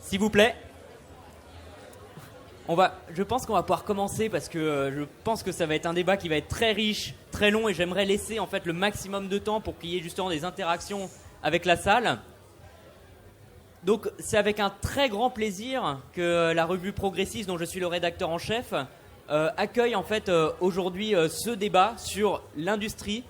S'il vous plaît. Je pense qu'on va pouvoir commencer parce que je pense que ça va être un débat qui va être très riche, très long, et j'aimerais laisser en fait le maximum de temps pour qu'il y ait justement des interactions avec la salle. Donc c'est avec un très grand plaisir que la revue Progressiste, dont je suis le rédacteur en chef, accueille en fait aujourd'hui ce débat sur l'industrie.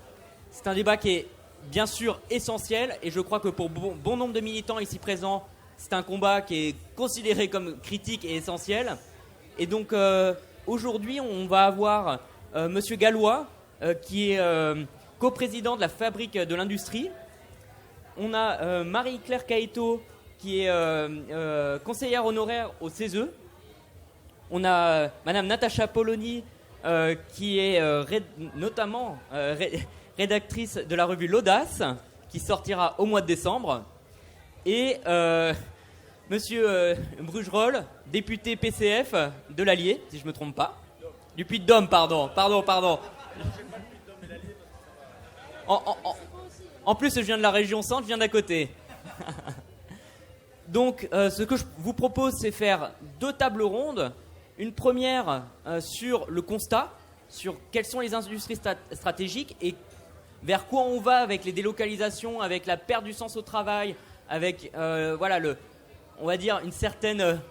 C'est un débat qui est bien sûr essentiel, et je crois que pour bon nombre de militants ici présents, c'est un combat qui est considéré comme critique et essentiel. Et donc aujourd'hui on va avoir Monsieur Gallois qui est coprésident de la Fabrique de l'Industrie. On a Marie-Claire Caïto qui est conseillère honoraire au CESE. On a Madame Natacha Polony qui est notamment rédactrice de la revue L'Audace, qui sortira au mois de décembre. Et Monsieur Brugerolles, député PCF de l'Allier, si je ne me trompe pas. Du Puy-de-Dôme, pardon. En plus, je viens de la région centre, je viens d'à côté. Donc, ce que je vous propose, c'est faire 2 tables rondes. Une première sur le constat, sur quelles sont les industries stratégiques et vers quoi on va avec les délocalisations, avec la perte du sens au travail, avec on va dire une certaine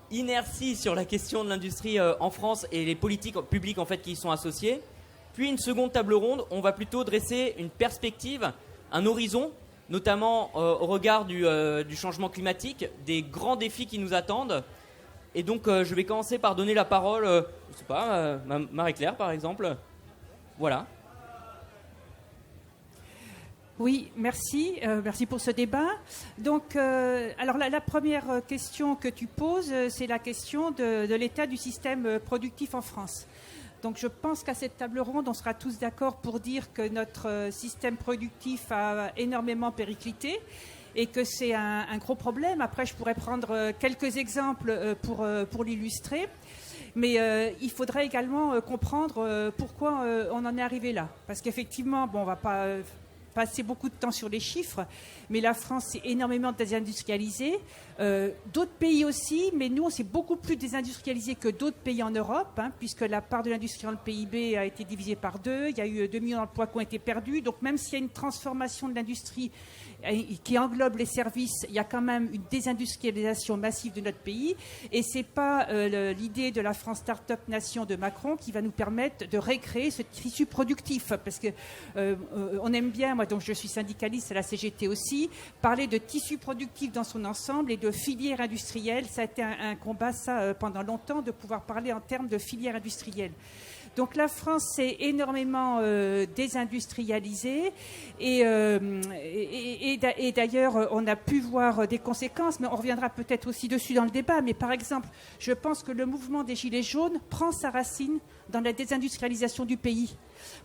inertie sur la question de l'industrie en France et les politiques publiques en fait qui y sont associées. Puis une seconde table ronde, on va plutôt dresser une perspective, un horizon, notamment au regard du changement climatique, des grands défis qui nous attendent. Et donc je vais commencer par donner la parole, je sais pas, Marie-Claire par exemple. Voilà. Oui, merci. Merci pour ce débat. Donc, alors la première question que tu poses, c'est la question de l'état du système productif en France. Donc, je pense qu'à cette table ronde, on sera tous d'accord pour dire que notre système productif a énormément périclité et que c'est un gros problème. Après, je pourrais prendre quelques exemples pour l'illustrer. Mais il faudrait également comprendre pourquoi on en est arrivé là. Parce qu'effectivement, on ne va pas passer beaucoup de temps sur les chiffres, mais la France s'est énormément désindustrialisée. D'autres pays aussi, mais nous, on s'est beaucoup plus désindustrialisé que d'autres pays en Europe, puisque la part de l'industrie dans le PIB a été divisée par 2. Il y a eu 2 millions d'emplois qui ont été perdus. Donc même s'il y a une transformation de l'industrie qui englobe les services, il y a quand même une désindustrialisation massive de notre pays. Et ce n'est pas l'idée de la France Start-up Nation de Macron qui va nous permettre de recréer ce tissu productif. Parce que on aime bien, moi donc je suis syndicaliste à la CGT aussi, parler de tissu productif dans son ensemble et de filière industrielle. Ça a été un combat, pendant longtemps, de pouvoir parler en termes de filière industrielle. Donc la France s'est énormément désindustrialisée et d'ailleurs on a pu voir des conséquences, mais on reviendra peut-être aussi dessus dans le débat. Mais par exemple, je pense que le mouvement des Gilets jaunes prend sa racine dans la désindustrialisation du pays.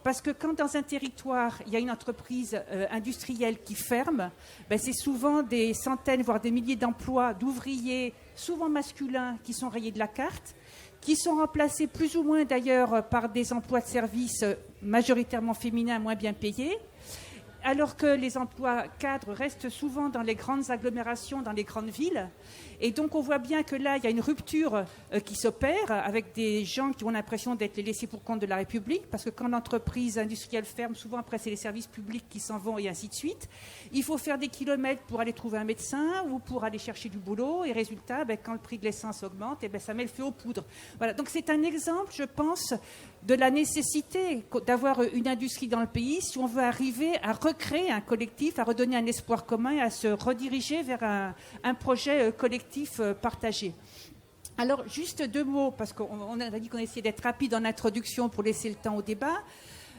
Parce que quand dans un territoire, il y a une entreprise industrielle qui ferme, c'est souvent des centaines, voire des milliers d'emplois d'ouvriers, souvent masculins, qui sont rayés de la carte, qui sont remplacés plus ou moins d'ailleurs par des emplois de service majoritairement féminins moins bien payés, alors que les emplois cadres restent souvent dans les grandes agglomérations, dans les grandes villes. Et donc on voit bien que là, il y a une rupture qui s'opère avec des gens qui ont l'impression d'être les laissés pour compte de la République, parce que quand l'entreprise industrielle ferme, souvent après c'est les services publics qui s'en vont et ainsi de suite. Il faut faire des kilomètres pour aller trouver un médecin ou pour aller chercher du boulot, et résultat, quand le prix de l'essence augmente, ça met le feu aux poudres. Voilà. Donc c'est un exemple, je pense, de la nécessité d'avoir une industrie dans le pays si on veut arriver à recréer un collectif, à redonner un espoir commun et à se rediriger vers un projet collectif partagé. Alors, juste 2 mots, parce qu'on a dit qu'on essayait d'être rapide en introduction pour laisser le temps au débat.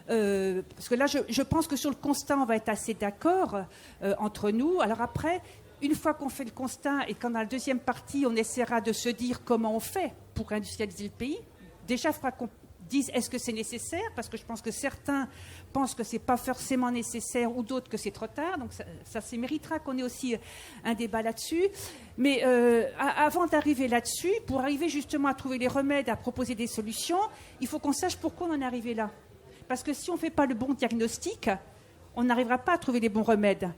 Parce que là, je pense que sur le constat, on va être assez d'accord entre nous. Alors après, une fois qu'on fait le constat et quand dans la deuxième partie, on essaiera de se dire comment on fait pour industrialiser le pays, déjà, il faudra qu'on dise est-ce que c'est nécessaire, parce que je pense que certains pensent que ce n'est pas forcément nécessaire ou d'autres que c'est trop tard, donc ça méritera qu'on ait aussi un débat là-dessus. Mais avant d'arriver là-dessus, pour arriver justement à trouver les remèdes, à proposer des solutions, il faut qu'on sache pourquoi on en est arrivé là. Parce que si on ne fait pas le bon diagnostic, on n'arrivera pas à trouver les bons remèdes.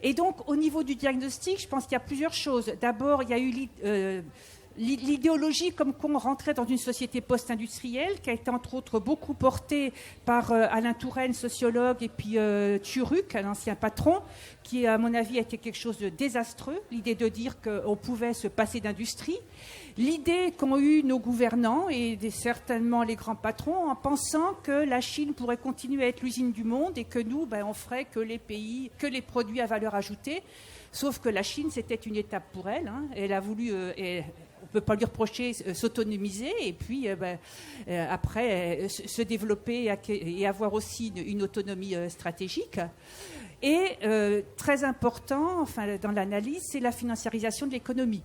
Et donc, au niveau du diagnostic, je pense qu'il y a plusieurs choses. D'abord, il y a eu l'idéologie comme qu'on rentrait dans une société post-industrielle, qui a été entre autres beaucoup portée par Alain Touraine, sociologue, et puis Turruc, un ancien patron, qui, à mon avis, a été quelque chose de désastreux, l'idée de dire qu'on pouvait se passer d'industrie. L'idée qu'ont eu nos gouvernants, et certainement les grands patrons, en pensant que la Chine pourrait continuer à être l'usine du monde et que nous, on ferait que les produits à valeur ajoutée. Sauf que la Chine, c'était une étape pour elle. Elle a voulu... on ne peut pas lui reprocher s'autonomiser et puis après se développer et avoir aussi une autonomie stratégique. Et très important, dans l'analyse, c'est la financiarisation de l'économie.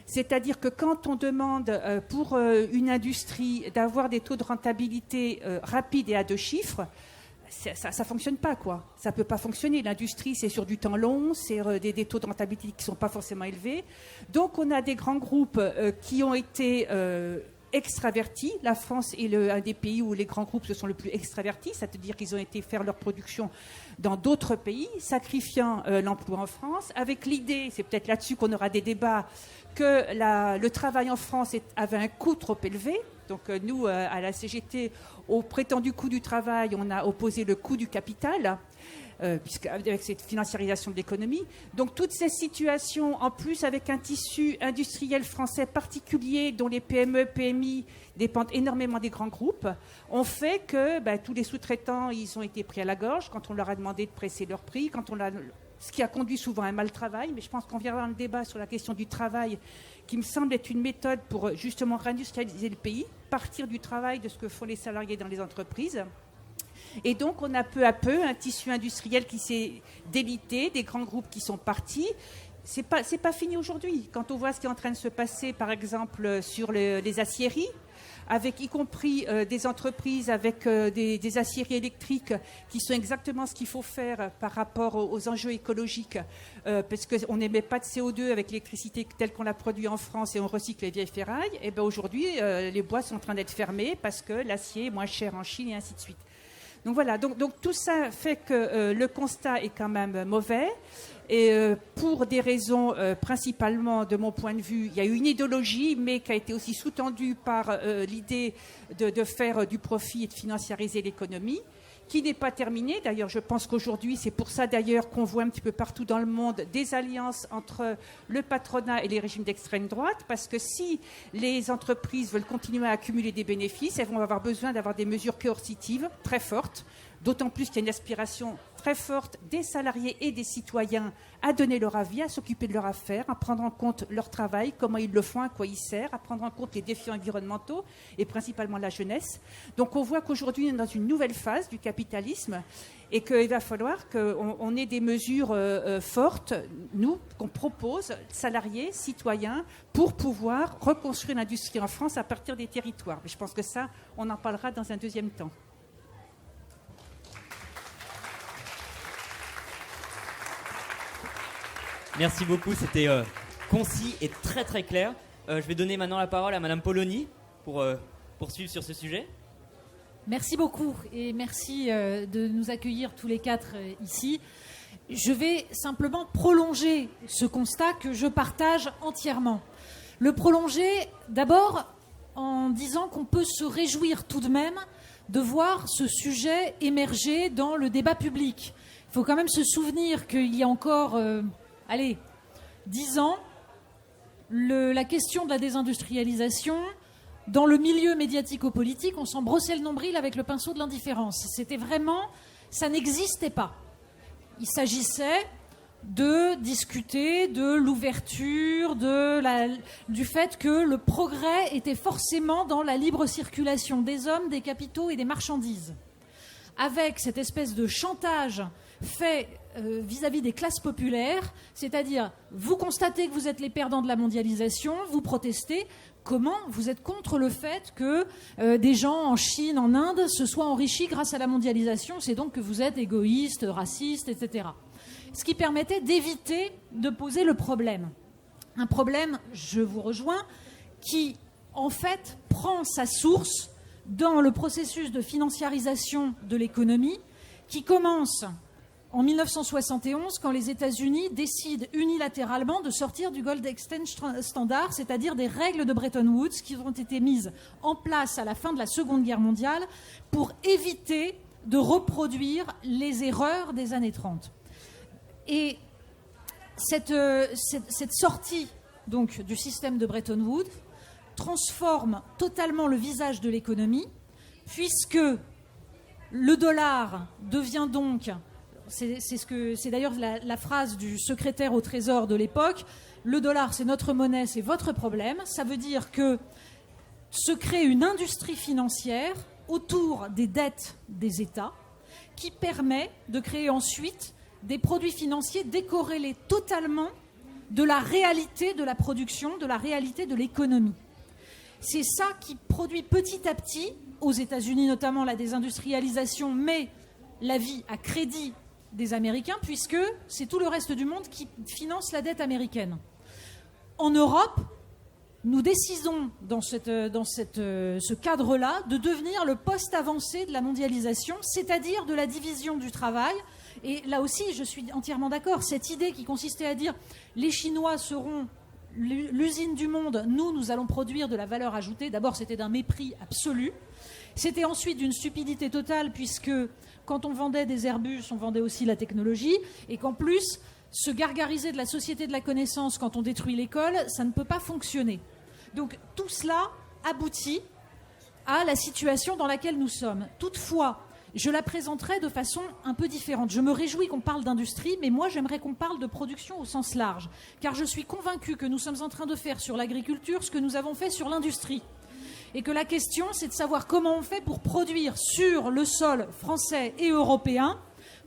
C'est-à-dire que quand on demande pour une industrie d'avoir des taux de rentabilité rapides et à 2 chiffres, ça ne fonctionne pas, quoi. Ça ne peut pas fonctionner. L'industrie, c'est sur du temps long, c'est des taux de rentabilité qui ne sont pas forcément élevés. Donc, on a des grands groupes qui ont été extravertis. La France est un des pays où les grands groupes se sont le plus extravertis, c'est-à-dire qu'ils ont été faire leur production dans d'autres pays, sacrifiant l'emploi en France, avec l'idée, c'est peut-être là-dessus qu'on aura des débats, que le travail en France avait un coût trop élevé. Donc nous, à la CGT, au prétendu coût du travail, on a opposé le coût du capital, avec cette financiarisation de l'économie. Donc toutes ces situations, en plus avec un tissu industriel français particulier dont les PME, PMI dépendent énormément des grands groupes, ont fait que tous les sous-traitants, ils ont été pris à la gorge quand on leur a demandé de presser leurs prix, ce qui a conduit souvent à un mal travail. Mais je pense qu'on viendra dans le débat sur la question du travail, qui me semble être une méthode pour justement réindustrialiser le pays, partir du travail, de ce que font les salariés dans les entreprises. Et donc, on a peu à peu un tissu industriel qui s'est délité, des grands groupes qui sont partis. C'est pas fini aujourd'hui. Quand on voit ce qui est en train de se passer, par exemple, sur les aciéries, avec y compris des entreprises avec des aciéries électriques qui sont exactement ce qu'il faut faire par rapport aux enjeux écologiques, parce qu'on n'émet pas de CO2 avec l'électricité telle qu'on la produit en France et on recycle les vieilles ferrailles. Et aujourd'hui, les bois sont en train d'être fermés parce que l'acier est moins cher en Chine et ainsi de suite. Donc voilà, donc tout ça fait que le constat est quand même mauvais. Et pour des raisons principalement, de mon point de vue, il y a eu une idéologie, mais qui a été aussi sous-tendue par l'idée de faire du profit et de financiariser l'économie, qui n'est pas terminée. D'ailleurs, je pense qu'aujourd'hui, c'est pour ça d'ailleurs qu'on voit un petit peu partout dans le monde des alliances entre le patronat et les régimes d'extrême droite, parce que si les entreprises veulent continuer à accumuler des bénéfices, elles vont avoir besoin d'avoir des mesures coercitives très fortes, d'autant plus qu'il y a une aspiration très forte des salariés et des citoyens à donner leur avis, à s'occuper de leurs affaires, à prendre en compte leur travail, comment ils le font, à quoi il sert, à prendre en compte les défis environnementaux et principalement la jeunesse. Donc on voit qu'aujourd'hui, on est dans une nouvelle phase du capitalisme et qu'il va falloir qu'on ait des mesures fortes, nous, qu'on propose, salariés, citoyens, pour pouvoir reconstruire l'industrie en France à partir des territoires. Mais je pense que ça, on en parlera dans un deuxième temps. Merci beaucoup, c'était concis et très très clair. Je vais donner maintenant la parole à Madame Polony pour poursuivre sur ce sujet. Merci beaucoup et merci de nous accueillir tous les 4 ici. Je vais simplement prolonger ce constat que je partage entièrement. Le prolonger d'abord en disant qu'on peut se réjouir tout de même de voir ce sujet émerger dans le débat public. Il faut quand même se souvenir qu'il y a encore... 10 ans, la question de la désindustrialisation, dans le milieu médiatico-politique, on s'en brossait le nombril avec le pinceau de l'indifférence. C'était vraiment... ça n'existait pas. Il s'agissait de discuter de l'ouverture, du fait que le progrès était forcément dans la libre circulation des hommes, des capitaux et des marchandises. Avec cette espèce de chantage fait vis-à-vis des classes populaires, c'est-à-dire vous constatez que vous êtes les perdants de la mondialisation, vous protestez. Comment vous êtes contre le fait que des gens en Chine, en Inde, se soient enrichis grâce à la mondialisation? C'est donc que vous êtes égoïste, raciste, etc. Ce qui permettait d'éviter de poser le problème. Un problème, je vous rejoins, qui en fait prend sa source dans le processus de financiarisation de l'économie qui commence en 1971 quand les États-Unis décident unilatéralement de sortir du Gold Exchange Standard, c'est-à-dire des règles de Bretton Woods qui ont été mises en place à la fin de la Seconde Guerre mondiale pour éviter de reproduire les erreurs des années 30. Et cette sortie donc, du système de Bretton Woods transforme totalement le visage de l'économie, puisque le dollar devient donc, c'est d'ailleurs la phrase du secrétaire au Trésor de l'époque, le dollar c'est notre monnaie, c'est votre problème. Ça veut dire que se crée une industrie financière autour des dettes des États qui permet de créer ensuite des produits financiers décorrélés totalement de la réalité de la production, de la réalité de l'économie. C'est ça qui produit petit à petit, aux États-Unis notamment, la désindustrialisation, mais la vie à crédit des Américains, puisque c'est tout le reste du monde qui finance la dette américaine. En Europe, nous décidons dans ce cadre-là de devenir le poste avancé de la mondialisation, c'est-à-dire de la division du travail. Et là aussi, je suis entièrement d'accord. Cette idée qui consistait à dire les Chinois seront l'usine du monde, nous allons produire de la valeur ajoutée. D'abord, c'était d'un mépris absolu. C'était ensuite d'une stupidité totale, puisque quand on vendait des Airbus, on vendait aussi la technologie, et qu'en plus, se gargariser de la société de la connaissance quand on détruit l'école, ça ne peut pas fonctionner. Donc tout cela aboutit à la situation dans laquelle nous sommes. Toutefois, je la présenterai de façon un peu différente. Je me réjouis qu'on parle d'industrie, mais moi j'aimerais qu'on parle de production au sens large, car je suis convaincue que nous sommes en train de faire sur l'agriculture ce que nous avons fait sur l'industrie. Et que la question, c'est de savoir comment on fait pour produire sur le sol français et européen,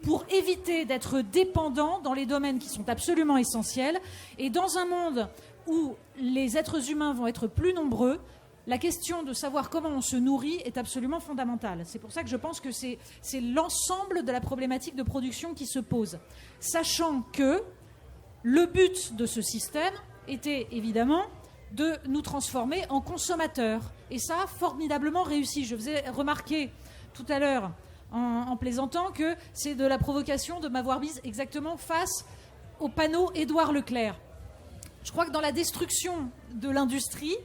pour éviter d'être dépendant dans les domaines qui sont absolument essentiels. Et dans un monde où les êtres humains vont être plus nombreux, la question de savoir comment on se nourrit est absolument fondamentale. C'est pour ça que je pense que c'est l'ensemble de la problématique de production qui se pose. Sachant que le but de ce système était évidemment de nous transformer en consommateurs. Et ça a formidablement réussi. Je faisais remarquer tout à l'heure, en plaisantant, que c'est de la provocation de m'avoir mise exactement face au panneau Édouard Leclerc. Je crois que dans la destruction de l'industrie,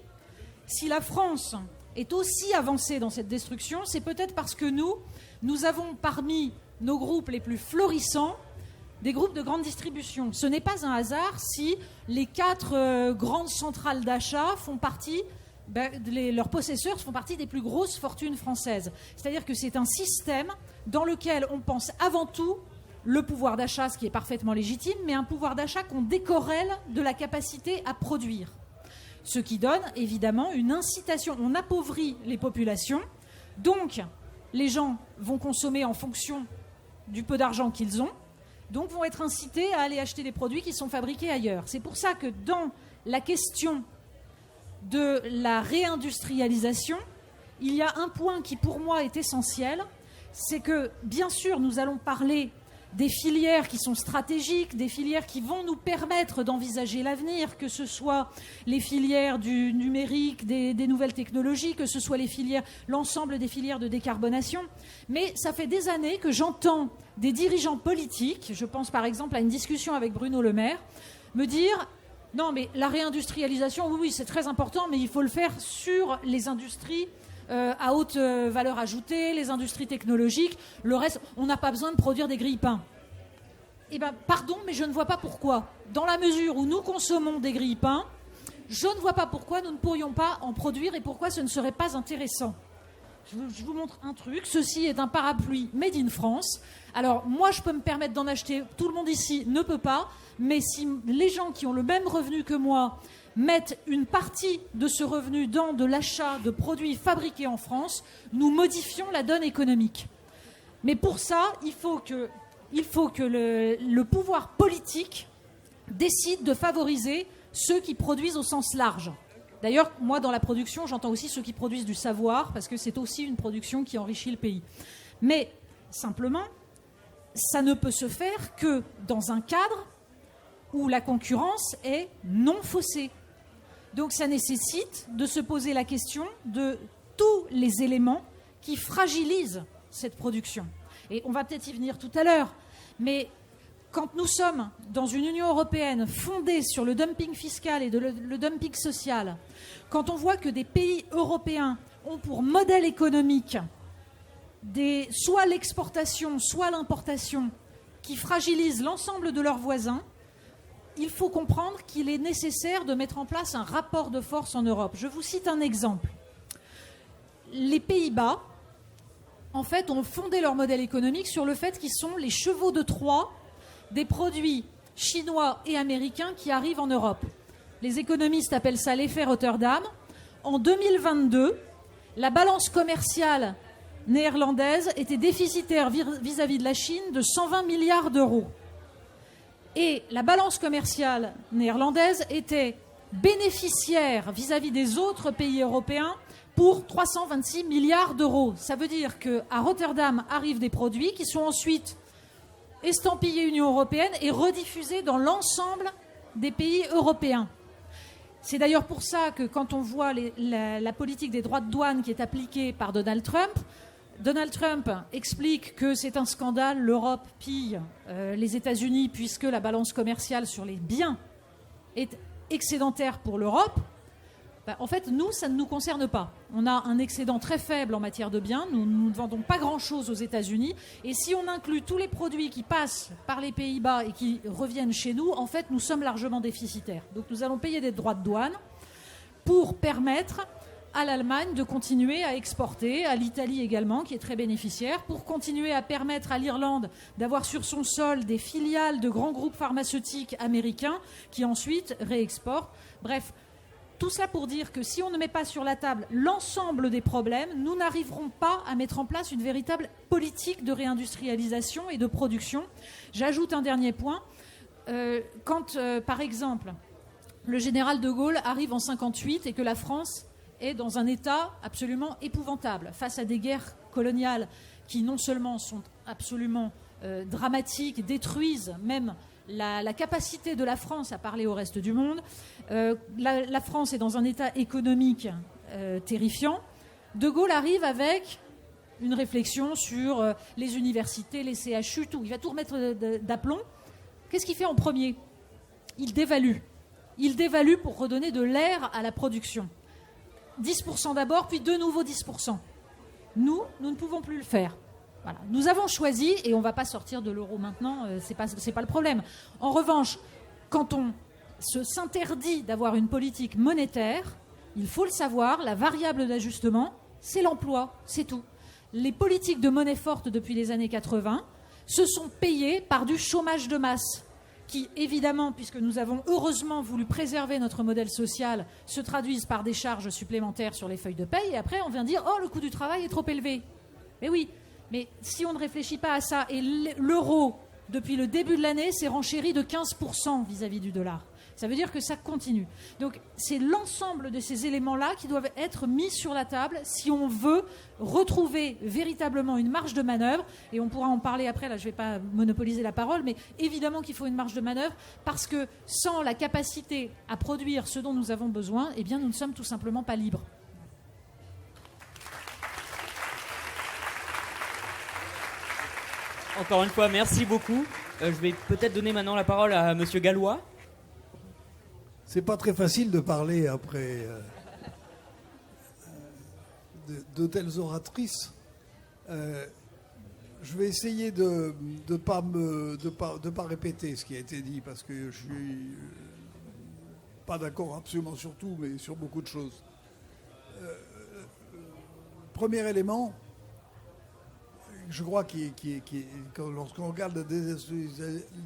si la France est aussi avancée dans cette destruction, c'est peut-être parce que nous avons parmi nos groupes les plus florissants des groupes de grande distribution. Ce n'est pas un hasard si les 4 grandes centrales d'achat font partie, leurs possesseurs font partie des plus grosses fortunes françaises. C'est-à-dire que c'est un système dans lequel on pense avant tout le pouvoir d'achat, ce qui est parfaitement légitime, mais un pouvoir d'achat qu'on décorrèle de la capacité à produire. Ce qui donne évidemment une incitation. On appauvrit les populations, donc les gens vont consommer en fonction du peu d'argent qu'ils ont, donc vont être incités à aller acheter des produits qui sont fabriqués ailleurs. C'est pour ça que dans la question de la réindustrialisation, il y a un point qui pour moi est essentiel, c'est que bien sûr nous allons parler des filières qui sont stratégiques, des filières qui vont nous permettre d'envisager l'avenir, que ce soit les filières du numérique, des nouvelles technologies, que ce soit l'ensemble des filières de décarbonation. Mais ça fait des années que j'entends des dirigeants politiques, je pense par exemple à une discussion avec Bruno Le Maire, me dire « Non, mais la réindustrialisation, oui, c'est très important, mais il faut le faire sur les industries à haute valeur ajoutée, les industries technologiques. Le reste, on n'a pas besoin de produire des grille-pains. » Eh bien, pardon, mais je ne vois pas pourquoi. Dans la mesure où nous consommons des grille-pains, je ne vois pas pourquoi nous ne pourrions pas en produire et pourquoi ce ne serait pas intéressant. Je vous montre un truc. Ceci est un parapluie made in France. Alors, moi, je peux me permettre d'en acheter. Tout le monde ici ne peut pas. Mais si les gens qui ont le même revenu que moi mettent une partie de ce revenu dans de l'achat de produits fabriqués en France, nous modifions la donne économique. Mais pour ça, il faut que le pouvoir politique décide de favoriser ceux qui produisent au sens large. D'ailleurs, moi, dans la production, j'entends aussi ceux qui produisent du savoir, parce que c'est aussi une production qui enrichit le pays. Mais, simplement, ça ne peut se faire que dans un cadre où la concurrence est non faussée. Donc, ça nécessite de se poser la question de tous les éléments qui fragilisent cette production. Et on va peut-être y venir tout à l'heure. Mais quand nous sommes dans une Union européenne fondée sur le dumping fiscal et le dumping social, quand on voit que des pays européens ont pour modèle économique soit l'exportation, soit l'importation, qui fragilisent l'ensemble de leurs voisins, il faut comprendre qu'il est nécessaire de mettre en place un rapport de force en Europe. Je vous cite un exemple. Les Pays-Bas, en fait, ont fondé leur modèle économique sur le fait qu'ils sont les chevaux de Troie des produits chinois et américains qui arrivent en Europe. Les économistes appellent ça l'effet Rotterdam. En 2022, la balance commerciale néerlandaise était déficitaire vis-à-vis de la Chine de 120 milliards d'euros. Et la balance commerciale néerlandaise était bénéficiaire vis-à-vis des autres pays européens pour 326 milliards d'euros. Ça veut dire qu'à Rotterdam arrivent des produits qui sont ensuite estampillés Union européenne et rediffusés dans l'ensemble des pays européens. C'est d'ailleurs pour ça que quand on voit la politique des droits de douane qui est appliquée par Donald Trump explique que c'est un scandale, l'Europe pille les États-Unis puisque la balance commerciale sur les biens est excédentaire pour l'Europe. En fait, nous, ça ne nous concerne pas. On a un excédent très faible en matière de biens. Nous ne vendons pas grand-chose aux États-Unis. Et si on inclut tous les produits qui passent par les Pays-Bas et qui reviennent chez nous, en fait, nous sommes largement déficitaires. Donc nous allons payer des droits de douane pour permettre à l'Allemagne de continuer à exporter, à l'Italie également, qui est très bénéficiaire, pour continuer à permettre à l'Irlande d'avoir sur son sol des filiales de grands groupes pharmaceutiques américains qui ensuite réexportent. Bref, tout cela pour dire que si on ne met pas sur la table l'ensemble des problèmes, nous n'arriverons pas à mettre en place une véritable politique de réindustrialisation et de production. J'ajoute un dernier point. Quand, par exemple, le général de Gaulle arrive en 1958 et que la France est dans un état absolument épouvantable face à des guerres coloniales qui non seulement sont absolument dramatiques, détruisent même la capacité de la France à parler au reste du monde. La France est dans un état économique terrifiant. De Gaulle arrive avec une réflexion sur les universités, les CHU, tout. Il va tout remettre d'aplomb. Qu'est-ce qu'il fait en premier ? Il dévalue. Il dévalue pour redonner de l'air à la production. 10% d'abord, puis de nouveau 10%. Nous ne pouvons plus le faire. Voilà. Nous avons choisi, et on ne va pas sortir de l'euro maintenant, c'est pas le problème. En revanche, quand on s'interdit d'avoir une politique monétaire, il faut le savoir, la variable d'ajustement, c'est l'emploi, c'est tout. Les politiques de monnaie forte depuis les années 80 se sont payées par du chômage de masse, qui, évidemment, puisque nous avons heureusement voulu préserver notre modèle social, se traduisent par des charges supplémentaires sur les feuilles de paye, et après on vient dire « Oh, le coût du travail est trop élevé ». Mais oui, mais si on ne réfléchit pas à ça, et l'euro, depuis le début de l'année, s'est renchéri de 15% vis-à-vis du dollar. Ça veut dire que ça continue. Donc c'est l'ensemble de ces éléments-là qui doivent être mis sur la table si on veut retrouver véritablement une marge de manœuvre. Et on pourra en parler après, là je ne vais pas monopoliser la parole, mais évidemment qu'il faut une marge de manœuvre parce que sans la capacité à produire ce dont nous avons besoin, eh bien nous ne sommes tout simplement pas libres. Encore une fois, merci beaucoup. Je vais peut-être donner maintenant la parole à Monsieur Gallois. C'est pas très facile de parler après de telles oratrices. Je vais essayer de pas répéter ce qui a été dit parce que je suis pas d'accord absolument sur tout, mais sur beaucoup de choses. Premier élément, je crois lorsqu'on regarde la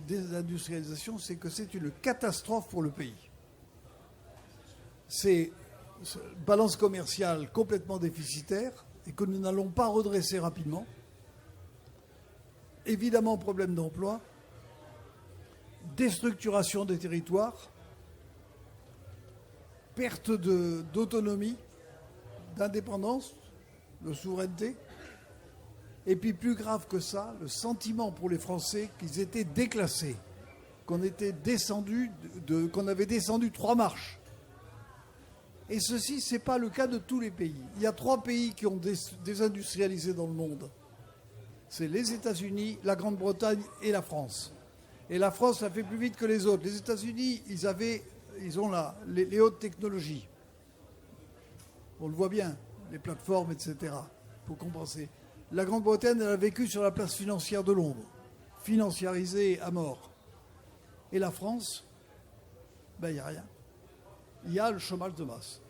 désindustrialisation, c'est que c'est une catastrophe pour le pays. C'est une balance commerciale complètement déficitaire et que nous n'allons pas redresser rapidement. Évidemment, problème d'emploi, déstructuration des territoires, perte d'autonomie, d'indépendance, de souveraineté. Et puis plus grave que ça, le sentiment pour les Français qu'ils étaient déclassés, qu'on avait descendu 3 marches. Et ceci, ce n'est pas le cas de tous les pays. Il y a 3 pays qui ont désindustrialisé dans le monde. c'est les États-Unis, la Grande-Bretagne et la France. Et la France, ça fait plus vite que les autres. Les États-Unis, ils ont les hautes technologies. On le voit bien, les plateformes, etc., pour compenser. La Grande-Bretagne, elle a vécu sur la place financière de Londres, financiarisée à mort. Et la France, il n'y a rien. Il y a le chômage de masse.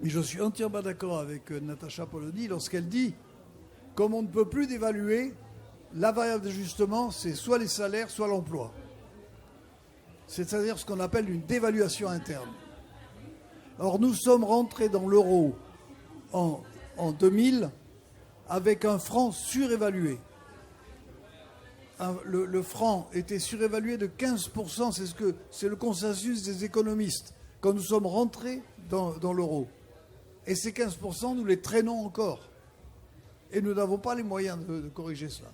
Et je suis entièrement d'accord avec Natacha Polony lorsqu'elle dit, comme on ne peut plus dévaluer, la variable d'ajustement, c'est soit les salaires, soit l'emploi. C'est-à-dire ce qu'on appelle une dévaluation interne. Or, nous sommes rentrés dans l'euro en 2000 avec un franc surévalué. Le franc était surévalué de 15%, c'est le consensus des économistes, quand nous sommes rentrés dans l'euro. Et ces 15%, nous les traînons encore. Et nous n'avons pas les moyens de corriger cela.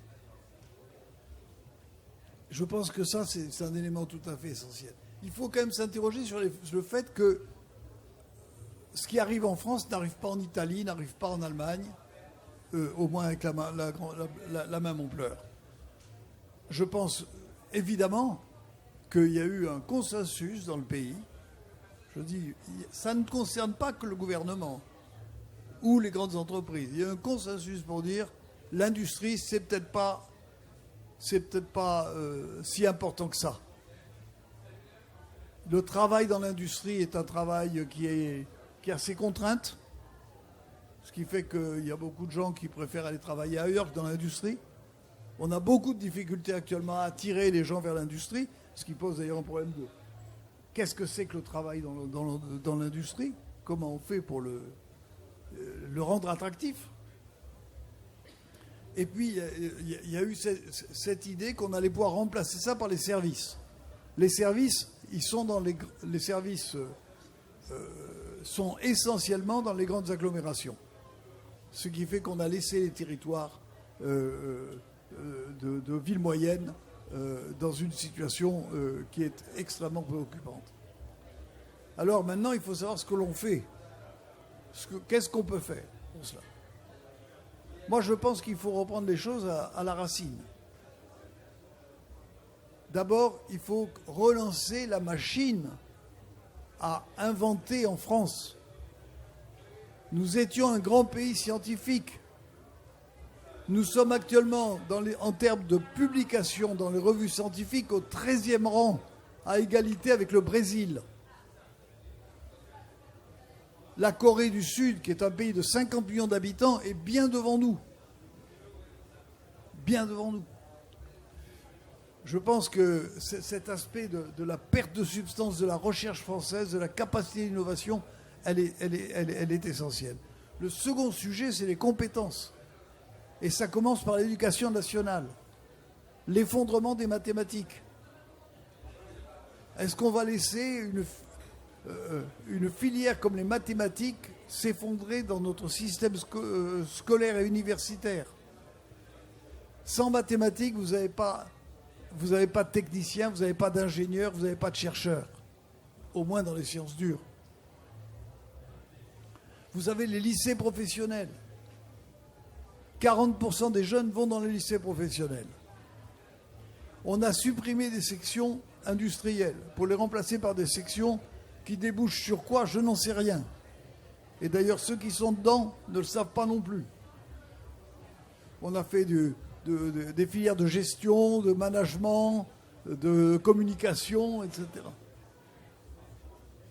Je pense que ça, c'est un élément tout à fait essentiel. Il faut quand même s'interroger sur le fait que ce qui arrive en France n'arrive pas en Italie, n'arrive pas en Allemagne, au moins avec la même ampleur. Je pense évidemment qu'il y a eu un consensus dans le pays. Je dis, ça ne concerne pas que le gouvernement ou les grandes entreprises. Il y a un consensus pour dire l'industrie, c'est peut-être pas si important que ça. Le travail dans l'industrie est un travail qui a ses contraintes, ce qui fait qu'il y a beaucoup de gens qui préfèrent aller travailler ailleurs que dans l'industrie. On a beaucoup de difficultés actuellement à attirer les gens vers l'industrie, ce qui pose d'ailleurs un problème de qu'est-ce que c'est que le travail dans l'industrie, comment on fait pour le rendre attractif. Et puis, il y a eu cette idée qu'on allait pouvoir remplacer ça par les services. Les services, les services sont essentiellement dans les grandes agglomérations. Ce qui fait qu'on a laissé les territoires de villes moyennes dans une situation qui est extrêmement préoccupante. Alors maintenant, il faut savoir ce que l'on fait. Qu'est-ce qu'on peut faire pour cela ? Moi, je pense qu'il faut reprendre les choses à la racine. D'abord, il faut relancer la machine à inventer en France. Nous étions un grand pays scientifique. Nous sommes actuellement, en termes de publication dans les revues scientifiques, au 13e rang, à égalité avec le Brésil. La Corée du Sud, qui est un pays de 50 millions d'habitants, est bien devant nous. Bien devant nous. Je pense que cet aspect de la perte de substance de la recherche française, de la capacité d'innovation, elle est essentielle. Le second sujet, c'est les compétences. Et ça commence par l'éducation nationale. L'effondrement des mathématiques. Est-ce qu'on va laisser une filière comme les mathématiques s'effondrer dans notre système scolaire et universitaire? Sans mathématiques, vous n'avez pas de techniciens, vous n'avez pas d'ingénieurs, vous n'avez pas de chercheurs, au moins dans les sciences dures. Vous avez les lycées professionnels. 40% des jeunes vont dans les lycées professionnels. On a supprimé des sections industrielles pour les remplacer par des sections qui débouchent sur quoi, je n'en sais rien. Et d'ailleurs, ceux qui sont dedans ne le savent pas non plus. On a fait des filières de gestion, de management, de communication, etc.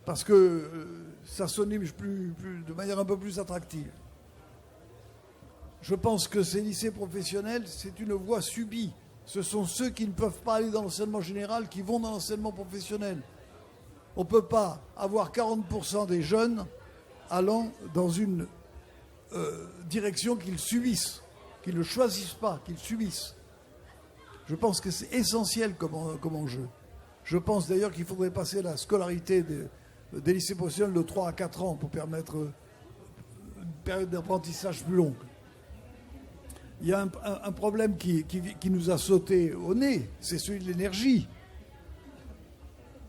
Parce que ça sonnait de manière un peu plus attractive. Je pense que ces lycées professionnels, c'est une voie subie. Ce sont ceux qui ne peuvent pas aller dans l'enseignement général qui vont dans l'enseignement professionnel. On ne peut pas avoir 40% des jeunes allant dans une direction qu'ils subissent, qu'ils ne choisissent pas, qu'ils subissent. Je pense que c'est essentiel comme enjeu. Je pense d'ailleurs qu'il faudrait passer la scolarité des lycées professionnels de 3 à 4 ans pour permettre une période d'apprentissage plus longue. Il y a un problème qui nous a sauté au nez, c'est celui de l'énergie.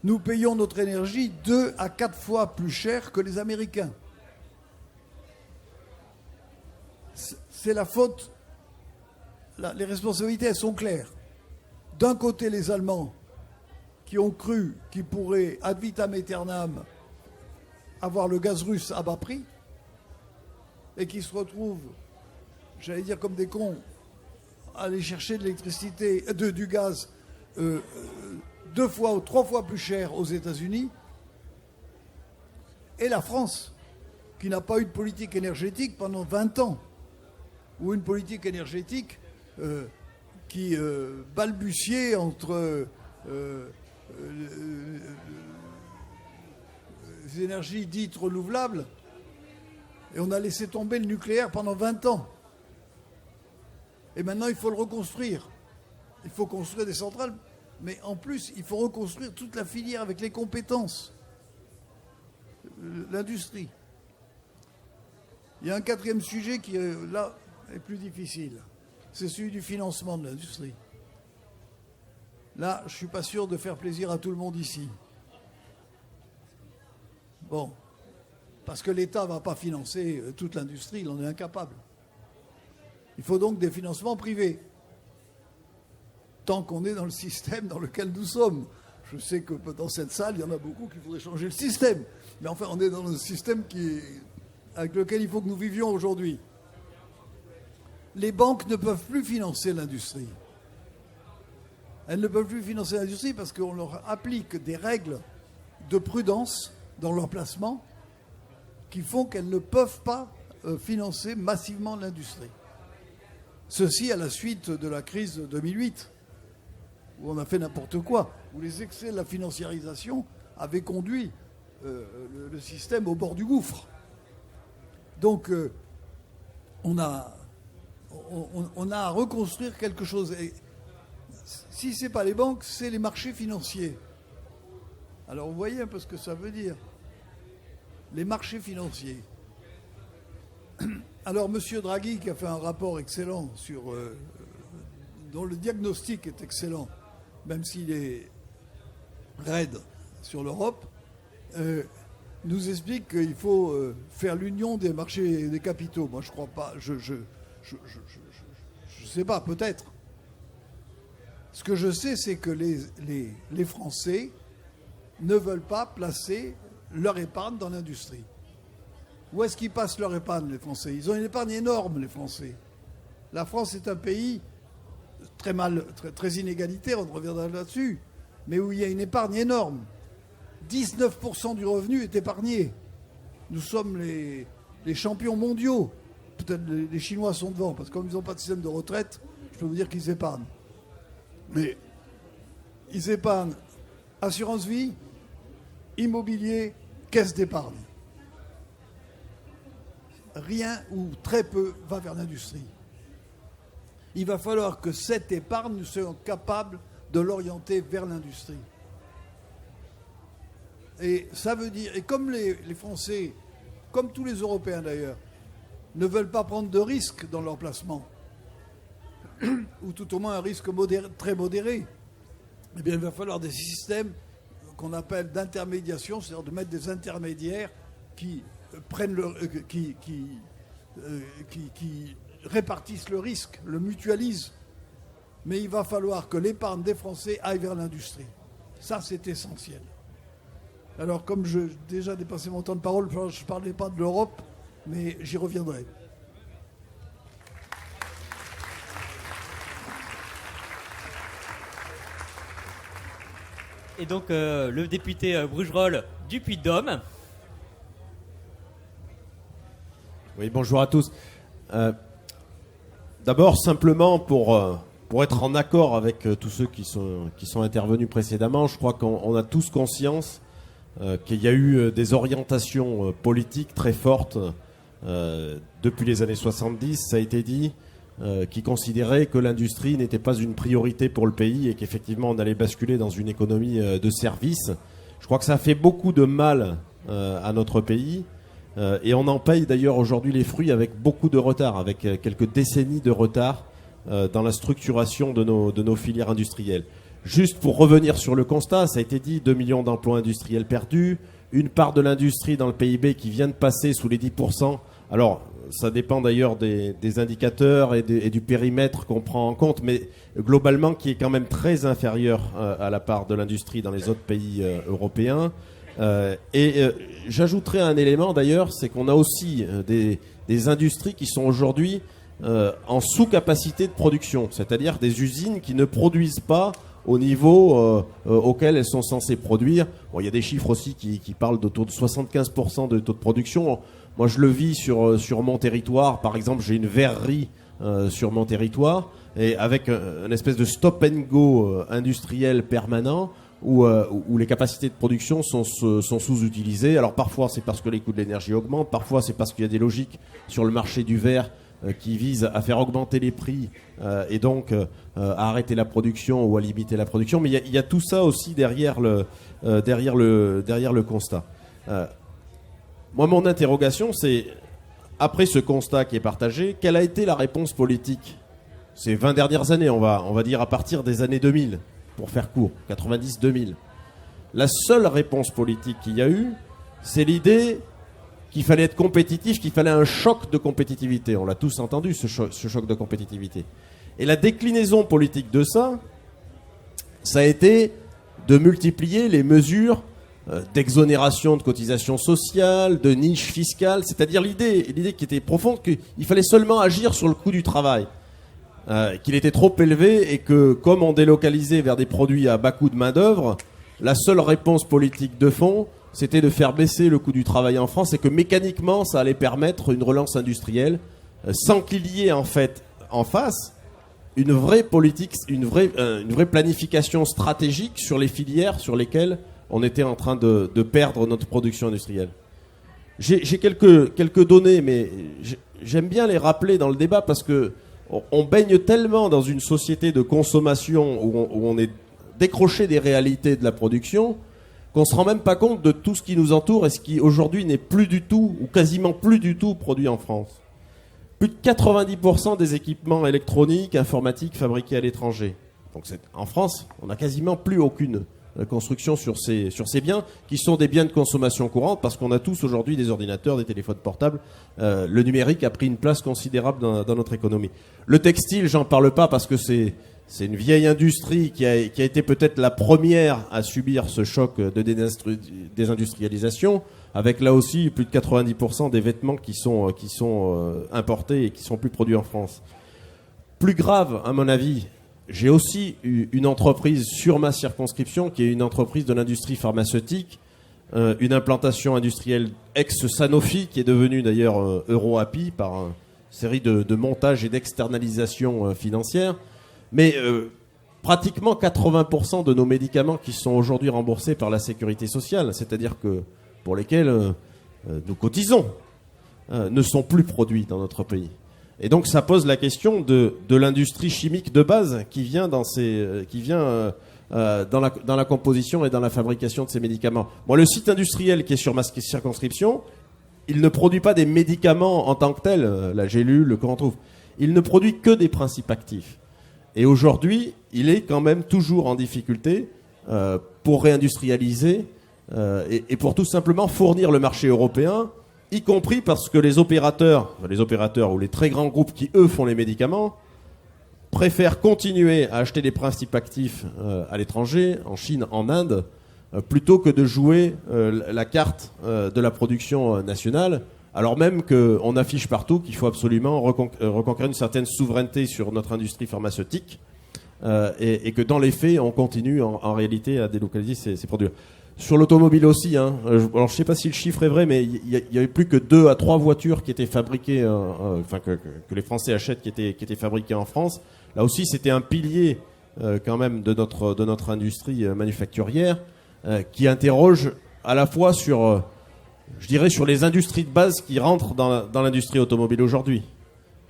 Nous payons notre énergie 2 à 4 fois plus cher que les Américains. C'est la faute les responsabilités, elles sont claires. D'un côté, les Allemands, qui ont cru qu'ils pourraient ad vitam aeternam avoir le gaz russe à bas prix, et qui se retrouvent, j'allais dire comme des cons, à aller chercher de l'électricité, du gaz 2 fois ou 3 fois plus cher aux États-Unis, et la France, qui n'a pas eu de politique énergétique pendant 20 ans, ou une politique énergétique qui balbutiait entre les énergies dites renouvelables, et on a laissé tomber le nucléaire pendant 20 ans. Et maintenant, il faut le reconstruire. Il faut construire des centrales, mais en plus, il faut reconstruire toute la filière avec les compétences. L'industrie. Il y a un 4e sujet qui, là, est plus difficile. C'est celui du financement de l'industrie. Là, je ne suis pas sûr de faire plaisir à tout le monde ici. Bon, parce que l'État ne va pas financer toute l'industrie, il en est incapable. Il faut donc des financements privés, tant qu'on est dans le système dans lequel nous sommes. Je sais que dans cette salle, il y en a beaucoup qui voudraient changer le système. Mais enfin, on est dans le système avec lequel il faut que nous vivions aujourd'hui. Les banques ne peuvent plus financer l'industrie. Elles ne peuvent plus financer l'industrie parce qu'on leur applique des règles de prudence dans leur placement qui font qu'elles ne peuvent pas financer massivement l'industrie. Ceci à la suite de la crise de 2008, où on a fait n'importe quoi, où les excès de la financiarisation avaient conduit le système au bord du gouffre. Donc, on a à reconstruire quelque chose. Et si ce n'est pas les banques, c'est les marchés financiers. Alors, vous voyez un peu ce que ça veut dire. Les marchés financiers. Alors, M. Draghi, qui a fait un rapport excellent dont le diagnostic est excellent, même s'il est raide sur l'Europe, nous explique qu'il faut faire l'union des marchés des capitaux. Moi, je crois pas. Je sais pas, peut-être. Ce que je sais, c'est que les Français ne veulent pas placer leur épargne dans l'industrie. Où est-ce qu'ils passent leur épargne, les Français? Ils ont une épargne énorme, les Français. La France est un pays très inégalitaire, on reviendra là-dessus, mais où il y a une épargne énorme. 19% du revenu est épargné. Nous sommes les champions mondiaux. Peut-être les Chinois sont devant, parce que comme ils n'ont pas de système de retraite, je peux vous dire qu'ils épargnent. Mais ils épargnent assurance vie, immobilier, caisse d'épargne. Rien ou très peu va vers l'industrie. Il va falloir que cette épargne, nous soyons capables de l'orienter vers l'industrie. Et ça veut dire, et comme les Français, comme tous les Européens d'ailleurs, ne veulent pas prendre de risques dans leur placement, ou tout au moins un risque très modéré, eh bien il va falloir des systèmes qu'on appelle d'intermédiation, c'est-à-dire de mettre des intermédiaires qui répartissent le risque, le mutualisent. Mais il va falloir que l'épargne des Français aille vers l'industrie. Ça, c'est essentiel. Alors, comme j'ai déjà dépassé mon temps de parole, je ne parlais pas de l'Europe, mais j'y reviendrai. Et donc, le député Brugerolles du Puy-de-Dôme. Oui, bonjour à tous. D'abord, simplement pour être en accord avec tous ceux qui sont intervenus précédemment, je crois qu'on a tous conscience qu'il y a eu des orientations politiques très fortes depuis les années 70, ça a été dit, qui considéraient que l'industrie n'était pas une priorité pour le pays et qu'effectivement on allait basculer dans une économie de services. Je crois que ça a fait beaucoup de mal à notre pays. Et on en paye d'ailleurs aujourd'hui les fruits avec beaucoup de retard, avec quelques décennies de retard dans la structuration de nos filières industrielles. Juste pour revenir sur le constat, ça a été dit, 2 millions d'emplois industriels perdus, une part de l'industrie dans le PIB qui vient de passer sous les 10%. Alors, ça dépend d'ailleurs des indicateurs et du périmètre qu'on prend en compte, mais globalement qui est quand même très inférieur à la part de l'industrie dans les autres pays européens. J'ajouterais un élément d'ailleurs, c'est qu'on a aussi des industries qui sont aujourd'hui en sous-capacité de production, c'est-à-dire des usines qui ne produisent pas au niveau auquel elles sont censées produire. Bon, il y a des chiffres aussi qui parlent d'autour de 75% de taux de production. Moi, je le vis sur mon territoire. Par exemple, j'ai une verrerie sur mon territoire, et avec une espèce de stop and go industriel permanent où les capacités de production sont sous-utilisées. Alors parfois, c'est parce que les coûts de l'énergie augmentent, parfois c'est parce qu'il y a des logiques sur le marché du verre qui visent à faire augmenter les prix et donc à arrêter la production ou à limiter la production. Mais il y a tout ça aussi derrière le constat. Moi, mon interrogation, c'est, après ce constat qui est partagé, quelle a été la réponse politique ces 20 dernières années, on va dire à partir des années 2000, pour faire court, 90-2000. La seule réponse politique qu'il y a eu, c'est l'idée qu'il fallait être compétitif, qu'il fallait un choc de compétitivité. On l'a tous entendu, ce choc de compétitivité. Et la déclinaison politique de ça a été de multiplier les mesures d'exonération de cotisations sociales, de niches fiscales, c'est-à-dire l'idée qui était profonde qu'il fallait seulement agir sur le coût du travail, qu'il était trop élevé et que comme on délocalisait vers des produits à bas coût de main-d'œuvre, la seule réponse politique de fond, c'était de faire baisser le coût du travail en France et que mécaniquement ça allait permettre une relance industrielle sans qu'il y ait en fait en face une vraie politique, une vraie planification stratégique sur les filières sur lesquelles on était en train de perdre notre production industrielle. J'ai quelques données, mais j'aime bien les rappeler dans le débat parce que on baigne tellement dans une société de consommation où on est décroché des réalités de la production qu'on ne se rend même pas compte de tout ce qui nous entoure et ce qui aujourd'hui n'est plus du tout ou quasiment plus du tout produit en France. Plus de 90% des équipements électroniques, informatiques fabriqués à l'étranger. Donc en France, on n'a quasiment plus aucune construction sur ces biens qui sont des biens de consommation courante parce qu'on a tous aujourd'hui des ordinateurs, des téléphones portables. Le numérique a pris une place considérable dans notre économie. Le textile, j'en parle pas parce que c'est une vieille industrie qui a été peut-être la première à subir ce choc de désindustrialisation, avec là aussi plus de 90% des vêtements qui sont importés et qui sont plus produits en France. Plus grave, à mon avis, j'ai aussi eu une entreprise sur ma circonscription qui est une entreprise de l'industrie pharmaceutique, une implantation industrielle ex-Sanofi qui est devenue d'ailleurs EuroAPI par une série de montages et d'externalisations financières. Mais pratiquement 80% de nos médicaments qui sont aujourd'hui remboursés par la sécurité sociale, c'est-à-dire que pour lesquels nous cotisons, ne sont plus produits dans notre pays. Et donc ça pose la question de l'industrie chimique de base qui vient dans la composition et dans la fabrication de ces médicaments. Moi, le site industriel qui est sur ma circonscription, il ne produit pas des médicaments en tant que tels, la gélule, le qu'on trouve. Il ne produit que des principes actifs. Et aujourd'hui, il est quand même toujours en difficulté pour réindustrialiser et pour tout simplement fournir le marché européen, y compris parce que les opérateurs ou les très grands groupes qui, eux, font les médicaments, préfèrent continuer à acheter des principes actifs à l'étranger, en Chine, en Inde, plutôt que de jouer la carte de la production nationale, alors même qu'on affiche partout qu'il faut absolument reconquérir une certaine souveraineté sur notre industrie pharmaceutique et que dans les faits, on continue en réalité à délocaliser ces produits. Sur l'automobile aussi, alors je ne sais pas si le chiffre est vrai, mais il y avait plus que 2 à 3 voitures qui étaient fabriquées, que les Français achètent, qui étaient fabriquées en France. Là aussi, c'était un pilier quand même de notre industrie manufacturière qui interroge à la fois sur les industries de base qui rentrent dans l'industrie automobile aujourd'hui.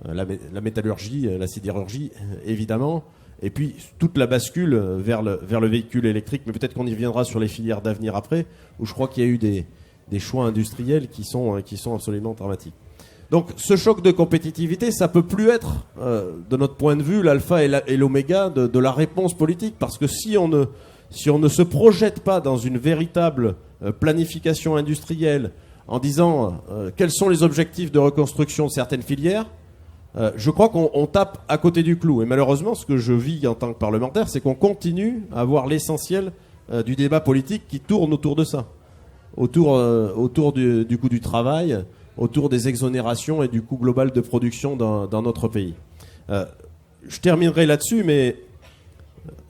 La métallurgie, la sidérurgie, évidemment. Et puis toute la bascule vers le véhicule électrique, mais peut-être qu'on y reviendra sur les filières d'avenir après, où je crois qu'il y a eu des choix industriels qui sont absolument dramatiques. Donc ce choc de compétitivité, ça peut plus être, de notre point de vue, l'alpha et l'oméga de la réponse politique, parce que si on ne se projette pas dans une véritable planification industrielle, en disant quels sont les objectifs de reconstruction de certaines filières, je crois qu'on tape à côté du clou. Et malheureusement, ce que je vis en tant que parlementaire, c'est qu'on continue à avoir l'essentiel du débat politique qui tourne autour de ça, autour du coût du travail, autour des exonérations et du coût global de production dans notre pays. Je terminerai là-dessus, mais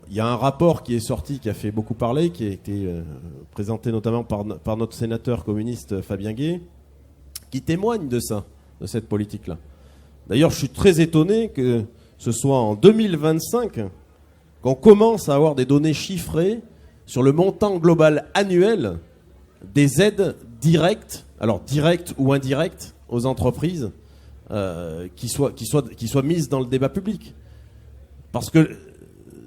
il y a un rapport qui est sorti, qui a fait beaucoup parler, qui a été présenté notamment par notre sénateur communiste Fabien Gay, qui témoigne de ça, de cette politique-là. D'ailleurs, je suis très étonné que ce soit en 2025 qu'on commence à avoir des données chiffrées sur le montant global annuel des aides directes, alors directes ou indirectes, aux entreprises qui soient mises dans le débat public. Parce que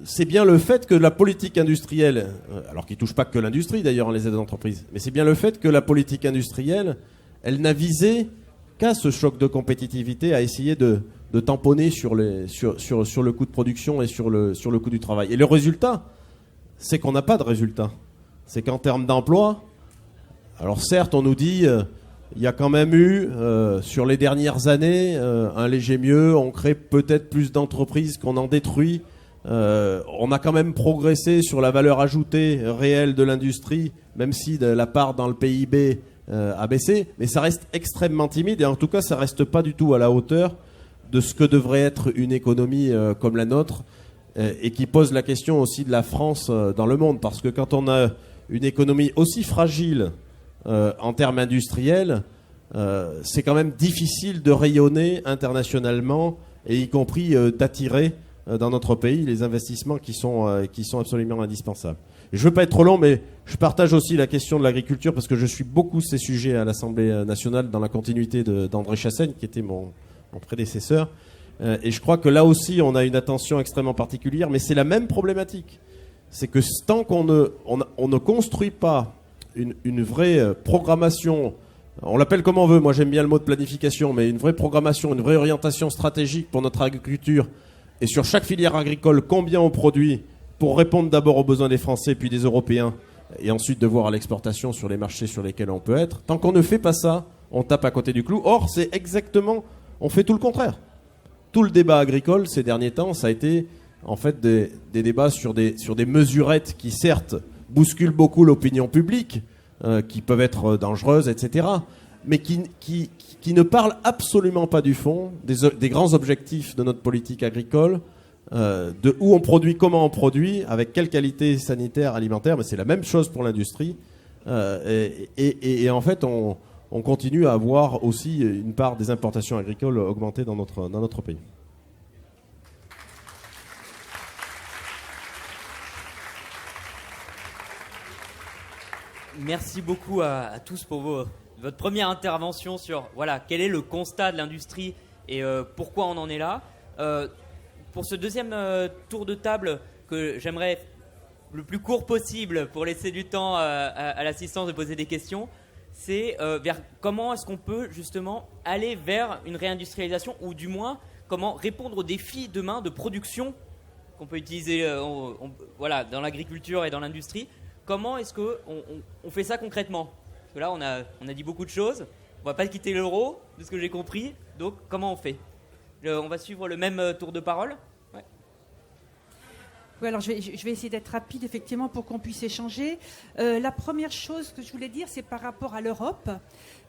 c'est bien le fait que la politique industrielle, alors qui ne touche pas que l'industrie d'ailleurs, les aides aux entreprises, mais c'est bien le fait que la politique industrielle, elle n'a visé qu'à ce choc de compétitivité, à essayer de tamponner sur le coût de production et sur le coût du travail. Et le résultat, c'est qu'on n'a pas de résultat. C'est qu'en termes d'emploi, alors certes, on nous dit il y a quand même eu, sur les dernières années, un léger mieux, on crée peut-être plus d'entreprises qu'on en détruit. On a quand même progressé sur la valeur ajoutée réelle de l'industrie, même si la part dans le PIB a baissé, mais ça reste extrêmement timide et en tout cas ça reste pas du tout à la hauteur de ce que devrait être une économie comme la nôtre et qui pose la question aussi de la France dans le monde, parce que quand on a une économie aussi fragile en termes industriels, c'est quand même difficile de rayonner internationalement et y compris d'attirer dans notre pays les investissements qui sont absolument indispensables. Je ne veux pas être trop long, mais je partage aussi la question de l'agriculture parce que je suis beaucoup ces sujets à l'Assemblée nationale dans la continuité d'André Chassaigne, qui était mon prédécesseur. Et je crois que là aussi, on a une attention extrêmement particulière, mais c'est la même problématique. C'est que tant qu'on ne construit pas une vraie programmation, on l'appelle comme on veut, moi j'aime bien le mot de planification, mais une vraie programmation, une vraie orientation stratégique pour notre agriculture, et sur chaque filière agricole, combien on produit pour répondre d'abord aux besoins des Français, puis des Européens, et ensuite de voir à l'exportation sur les marchés sur lesquels on peut être. Tant qu'on ne fait pas ça, on tape à côté du clou. Or, c'est exactement, on fait tout le contraire. Tout le débat agricole ces derniers temps, ça a été en fait des débats sur des mesurettes qui certes bousculent beaucoup l'opinion publique, qui peuvent être dangereuses, etc., mais qui ne parlent absolument pas du fond, des grands objectifs de notre politique agricole, de où on produit, comment on produit, avec quelle qualité sanitaire, alimentaire, mais c'est la même chose pour l'industrie. Et en fait, on continue à avoir aussi une part des importations agricoles augmenter dans notre pays. Merci beaucoup à tous pour votre première intervention sur quel est le constat de l'industrie et pourquoi on en est là. Pour ce deuxième tour de table que j'aimerais le plus court possible pour laisser du temps à l'assistance de poser des questions, c'est vers comment est-ce qu'on peut justement aller vers une réindustrialisation, ou du moins comment répondre aux défis demain de production qu'on peut utiliser dans l'agriculture et dans l'industrie. Comment est-ce qu'on fait ça concrètement? Parce que là, on a dit beaucoup de choses. On va pas quitter l'euro, de ce que j'ai compris. Donc, comment on fait? On va suivre le même tour de parole. Ouais. Oui, alors je vais essayer d'être rapide, effectivement, pour qu'on puisse échanger. La première chose que je voulais dire, c'est par rapport à l'Europe.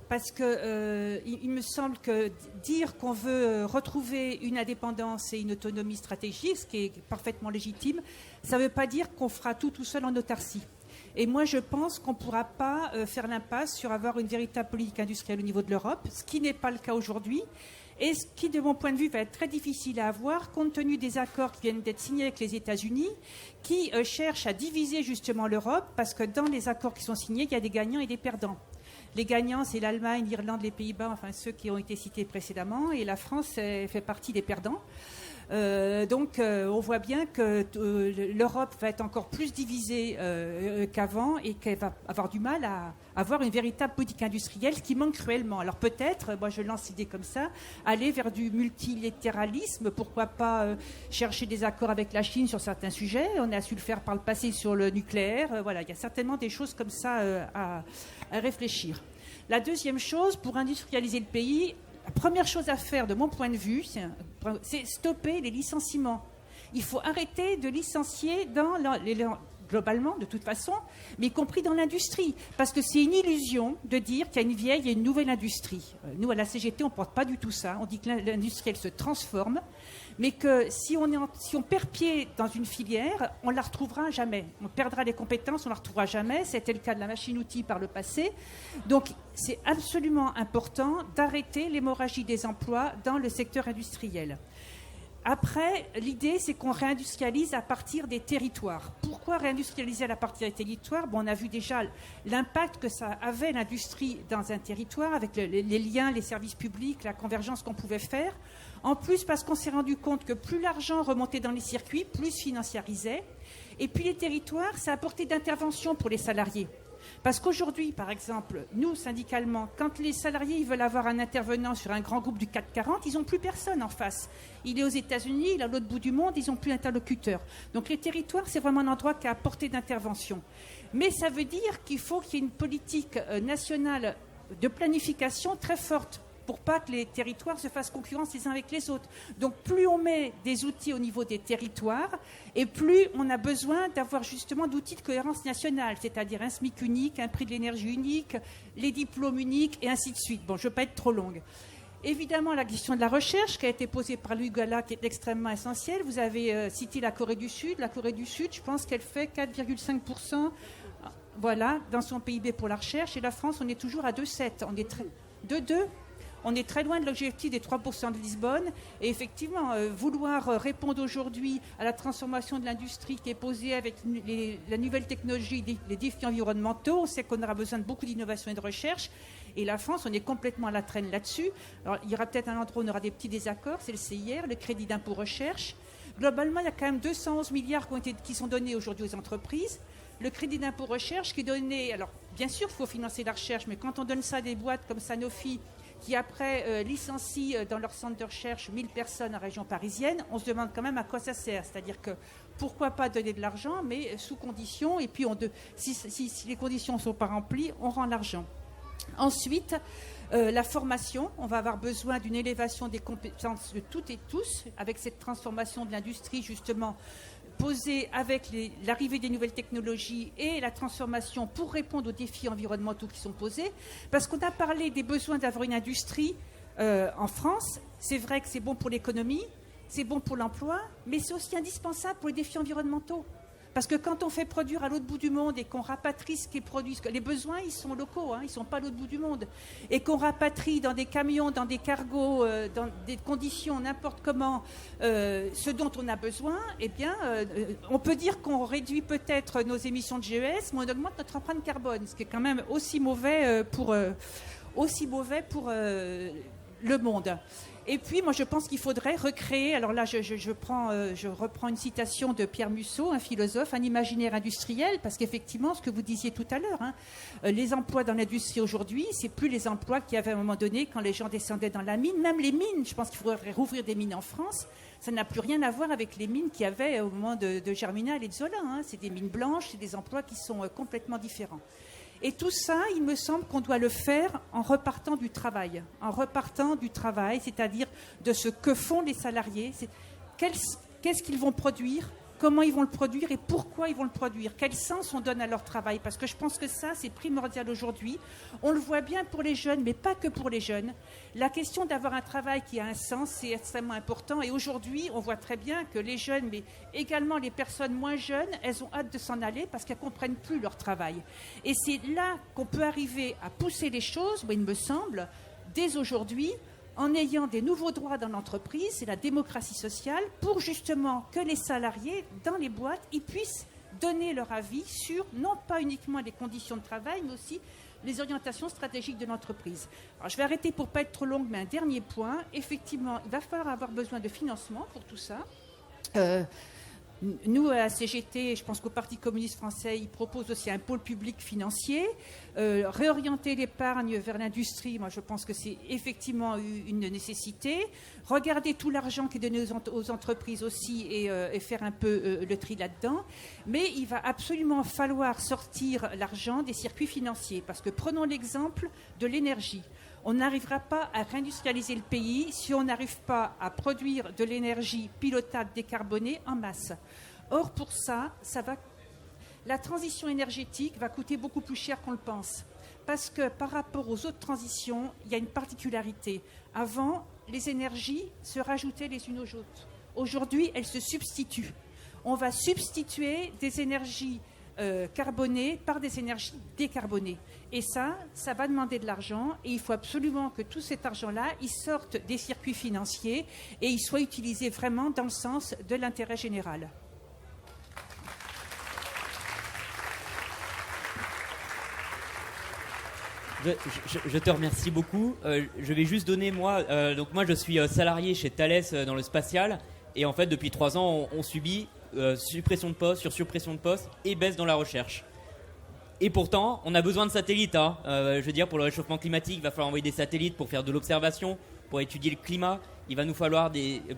Parce que il me semble que dire qu'on veut retrouver une indépendance et une autonomie stratégique, ce qui est parfaitement légitime, ça ne veut pas dire qu'on fera tout seul en autarcie. Et moi, je pense qu'on ne pourra pas faire l'impasse sur avoir une véritable politique industrielle au niveau de l'Europe, ce qui n'est pas le cas aujourd'hui, et ce qui, de mon point de vue, va être très difficile à avoir, compte tenu des accords qui viennent d'être signés avec les États-Unis, qui cherchent à diviser justement l'Europe, parce que dans les accords qui sont signés, il y a des gagnants et des perdants. Les gagnants, c'est l'Allemagne, l'Irlande, les Pays-Bas, enfin ceux qui ont été cités précédemment, et la France fait partie des perdants. Donc on voit bien que l'Europe va être encore plus divisée qu'avant, et qu'elle va avoir du mal à avoir une véritable politique industrielle, ce qui manque cruellement. Alors peut-être, moi je lance l'idée comme ça, aller vers du multilatéralisme, pourquoi pas chercher des accords avec la Chine sur certains sujets. On a su le faire par le passé sur le nucléaire. Voilà, il y a certainement des choses comme ça à réfléchir. La deuxième chose, pour industrialiser le pays, la première chose à faire, de mon point de vue, c'est stopper les licenciements. Il faut arrêter de licencier globalement, de toute façon, mais y compris dans l'industrie. Parce que c'est une illusion de dire qu'il y a une vieille et une nouvelle industrie. Nous, à la CGT, on ne porte pas du tout ça. On dit que l'industrie, elle se transforme, mais que si on perd pied dans une filière, on ne la retrouvera jamais. On perdra les compétences, on ne la retrouvera jamais. C'était le cas de la machine-outil par le passé. Donc, c'est absolument important d'arrêter l'hémorragie des emplois dans le secteur industriel. Après, l'idée, c'est qu'on réindustrialise à partir des territoires. Pourquoi réindustrialiser à partir des territoires ? On a vu déjà l'impact que ça avait, l'industrie, dans un territoire, avec les liens, les services publics, la convergence qu'on pouvait faire. En plus, parce qu'on s'est rendu compte que plus l'argent remontait dans les circuits, plus financiarisait. Et puis les territoires, ça apportait d'intervention pour les salariés. Parce qu'aujourd'hui, par exemple, nous, syndicalement, quand les salariés ils veulent avoir un intervenant sur un grand groupe du CAC 40, ils n'ont plus personne en face. Il est aux États-Unis, il est à l'autre bout du monde, ils n'ont plus d'interlocuteur. Donc les territoires, c'est vraiment un endroit qui a apporté d'intervention. Mais ça veut dire qu'il faut qu'il y ait une politique nationale de planification très forte, pour pas que les territoires se fassent concurrence les uns avec les autres. Donc plus on met des outils au niveau des territoires, et plus on a besoin d'avoir justement d'outils de cohérence nationale, c'est-à-dire un SMIC unique, un prix de l'énergie unique, les diplômes uniques, et ainsi de suite. Bon, je ne veux pas être trop longue. Évidemment, la question de la recherche qui a été posée par Louis Gala, qui est extrêmement essentielle. Vous avez cité la Corée du Sud. La Corée du Sud, je pense qu'elle fait 4,5% voilà, dans son PIB pour la recherche, et la France, on est toujours à 2,7%. On est 2,2%. On est très loin de l'objectif des 3% de Lisbonne. Et effectivement, vouloir répondre aujourd'hui à la transformation de l'industrie qui est posée avec la nouvelle technologie, les défis environnementaux, on sait qu'on aura besoin de beaucoup d'innovation et de recherche. Et la France, on est complètement à la traîne là-dessus. Alors, il y aura peut-être un endroit où on aura des petits désaccords, c'est le CIR, le crédit d'impôt recherche. Globalement, il y a quand même 211 milliards qui sont donnés aujourd'hui aux entreprises. Le crédit d'impôt recherche qui est donné... Alors, bien sûr, il faut financer la recherche, mais quand on donne ça à des boîtes comme Sanofi, qui après licencient dans leur centre de recherche 1000 personnes en région parisienne, on se demande quand même à quoi ça sert. C'est-à-dire que pourquoi pas donner de l'argent, mais sous conditions, et puis si les conditions ne sont pas remplies, on rend l'argent. Ensuite, la formation, on va avoir besoin d'une élévation des compétences de toutes et tous, avec cette transformation de l'industrie justement posée avec l'arrivée des nouvelles technologies et la transformation pour répondre aux défis environnementaux qui sont posés. Parce qu'on a parlé des besoins d'avoir une industrie en France. C'est vrai que c'est bon pour l'économie, c'est bon pour l'emploi, mais c'est aussi indispensable pour les défis environnementaux. Parce que quand on fait produire à l'autre bout du monde et qu'on rapatrie ce qui est produit, les besoins, ils sont locaux, ils ne sont pas à l'autre bout du monde, et qu'on rapatrie dans des camions, dans des cargos, dans des conditions n'importe comment, ce dont on a besoin, eh bien, on peut dire qu'on réduit peut-être nos émissions de GES, mais on augmente notre empreinte carbone, ce qui est quand même aussi mauvais pour le monde. Et puis, moi, je pense qu'il faudrait recréer... Alors là, je reprends une citation de Pierre Musso, un philosophe, un imaginaire industriel, parce qu'effectivement, ce que vous disiez tout à l'heure, les emplois dans l'industrie aujourd'hui, c'est plus les emplois qu'il y avait à un moment donné quand les gens descendaient dans la mine. Même les mines, je pense qu'il faudrait rouvrir des mines en France. Ça n'a plus rien à voir avec les mines qu'il y avait au moment de Germinal et de Zola. C'est des mines blanches, c'est des emplois qui sont complètement différents. Et tout ça, il me semble qu'on doit le faire en repartant du travail. C'est-à-dire de ce que font les salariés. Qu'est-ce qu'ils vont produire, comment ils vont le produire et pourquoi ils vont le produire. Quel sens on donne à leur travail. Parce que je pense que ça, c'est primordial aujourd'hui. On le voit bien pour les jeunes, mais pas que pour les jeunes. La question d'avoir un travail qui a un sens, c'est extrêmement important. Et aujourd'hui, on voit très bien que les jeunes, mais également les personnes moins jeunes, elles ont hâte de s'en aller parce qu'elles ne comprennent plus leur travail. Et c'est là qu'on peut arriver à pousser les choses, il me semble, dès aujourd'hui, en ayant des nouveaux droits dans l'entreprise, c'est la démocratie sociale, pour justement que les salariés, dans les boîtes, ils puissent donner leur avis sur, non pas uniquement les conditions de travail, mais aussi les orientations stratégiques de l'entreprise. Alors, je vais arrêter pour ne pas être trop longue, mais un dernier point. Effectivement, il va falloir avoir besoin de financement pour tout ça. Nous, à la CGT, je pense qu'au Parti communiste français, ils proposent aussi un pôle public financier. Réorienter l'épargne vers l'industrie, moi je pense que c'est effectivement une nécessité. Regarder tout l'argent qui est donné aux entreprises aussi et faire un peu le tri là-dedans. Mais il va absolument falloir sortir l'argent des circuits financiers. Parce que prenons l'exemple de l'énergie. On n'arrivera pas à réindustrialiser le pays si on n'arrive pas à produire de l'énergie pilotable décarbonée en masse. Or, pour ça, la transition énergétique va coûter beaucoup plus cher qu'on le pense. Parce que par rapport aux autres transitions, il y a une particularité. Avant, les énergies se rajoutaient les unes aux autres. Aujourd'hui, elles se substituent. On va substituer des énergies carbonées par des énergies décarbonées. Et ça va demander de l'argent et il faut absolument que tout cet argent-là, il sorte des circuits financiers et il soit utilisé vraiment dans le sens de l'intérêt général. Je te remercie beaucoup. Je vais juste donner donc moi je suis salarié chez Thales dans le spatial et en fait depuis 3 ans on subit suppression de postes sur suppression de postes et baisse dans la recherche. Et pourtant, on a besoin de satellites. Je veux dire, pour le réchauffement climatique, il va falloir envoyer des satellites pour faire de l'observation, pour étudier le climat. Il va nous falloir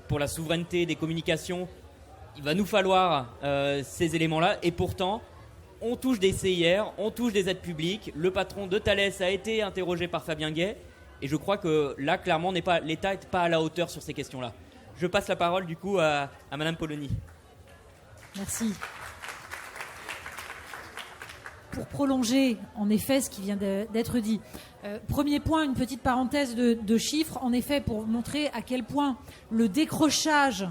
pour la souveraineté des communications, il va nous falloir ces éléments-là. Et pourtant, on touche des CIR, on touche des aides publiques. Le patron de Thales a été interrogé par Fabien Gay. Et je crois que là, clairement, l'État n'est pas à la hauteur sur ces questions-là. Je passe la parole du coup à Madame Polony. Merci. Pour prolonger, en effet, ce qui vient d'être dit. Premier point, une petite parenthèse de chiffres, en effet, pour montrer à quel point le décrochage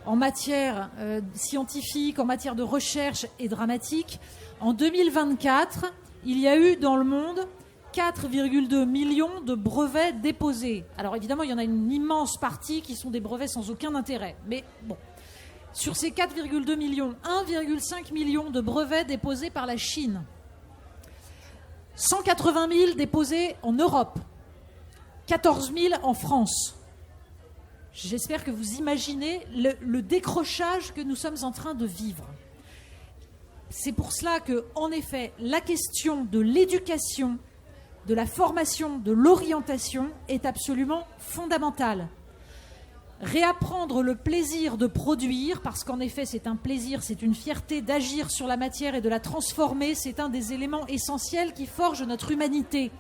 en matière scientifique, en matière de recherche est dramatique. En 2024, il y a eu dans le monde 4,2 millions de brevets déposés. Alors évidemment, il y en a une immense partie qui sont des brevets sans aucun intérêt. Mais bon. Sur ces 4,2 millions, 1,5 million de brevets déposés par la Chine. 180 000 déposés en Europe. 14 000 en France. J'espère que vous imaginez le décrochage que nous sommes en train de vivre. C'est pour cela que, en effet, la question de l'éducation, de la formation, de l'orientation est absolument fondamentale. Réapprendre le plaisir de produire, parce qu'en effet c'est un plaisir, c'est une fierté d'agir sur la matière et de la transformer, c'est un des éléments essentiels qui forgent notre humanité.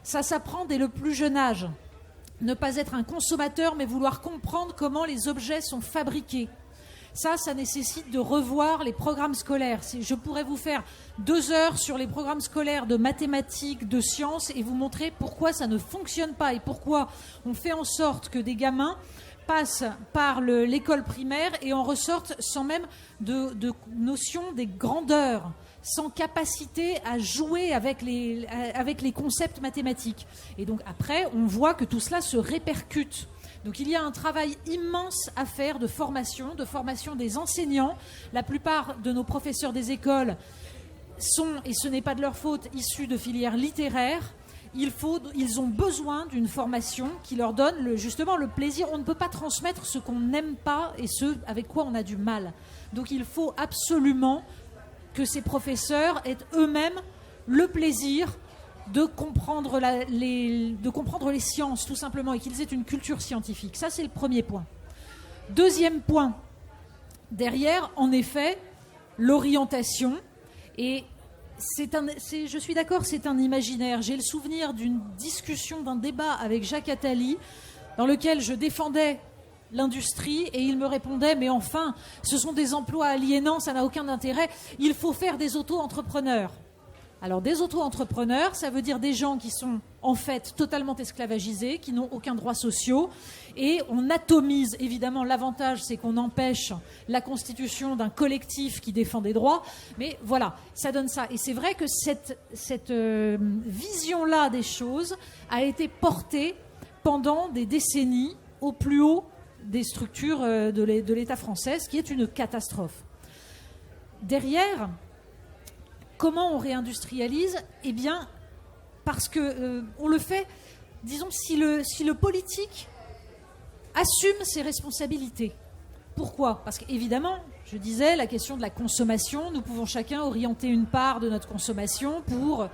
Ça s'apprend dès le plus jeune âge. Ne pas être un consommateur, mais vouloir comprendre comment les objets sont fabriqués. Ça nécessite de revoir les programmes scolaires. Je pourrais vous faire 2 heures sur les programmes scolaires de mathématiques, de sciences, et vous montrer pourquoi ça ne fonctionne pas et pourquoi on fait en sorte que des gamins passent par l'école primaire et en ressortent sans même de notion des grandeurs, sans capacité à jouer avec les concepts mathématiques. Et donc après, on voit que tout cela se répercute. Donc il y a un travail immense à faire de formation des enseignants. La plupart de nos professeurs des écoles sont, et ce n'est pas de leur faute, issus de filières littéraires. Ils ont besoin d'une formation qui leur donne justement le plaisir. On ne peut pas transmettre ce qu'on n'aime pas et ce avec quoi on a du mal. Donc il faut absolument que ces professeurs aient eux-mêmes le plaisir de comprendre les sciences, tout simplement, et qu'ils aient une culture scientifique. Ça, c'est le premier point. Deuxième point, derrière, en effet, l'orientation. Et je suis d'accord, c'est un imaginaire. J'ai le souvenir d'une discussion, d'un débat avec Jacques Attali, dans lequel je défendais l'industrie et il me répondait « Mais enfin, ce sont des emplois aliénants, ça n'a aucun intérêt. Il faut faire des auto-entrepreneurs. » Alors des auto-entrepreneurs, ça veut dire des gens qui sont en fait totalement esclavagisés, qui n'ont aucun droit social. Et on atomise, évidemment, l'avantage, c'est qu'on empêche la constitution d'un collectif qui défend des droits. Mais voilà, ça donne ça. Et c'est vrai que cette vision-là des choses a été portée pendant des décennies au plus haut des structures de l'État français, ce qui est une catastrophe. Derrière, comment on réindustrialise ? Eh bien, parce que on le fait, disons, si le politique assume ses responsabilités, Pourquoi ? Parce qu'évidemment, je disais, la question de la consommation, nous pouvons chacun orienter une part de notre consommation pour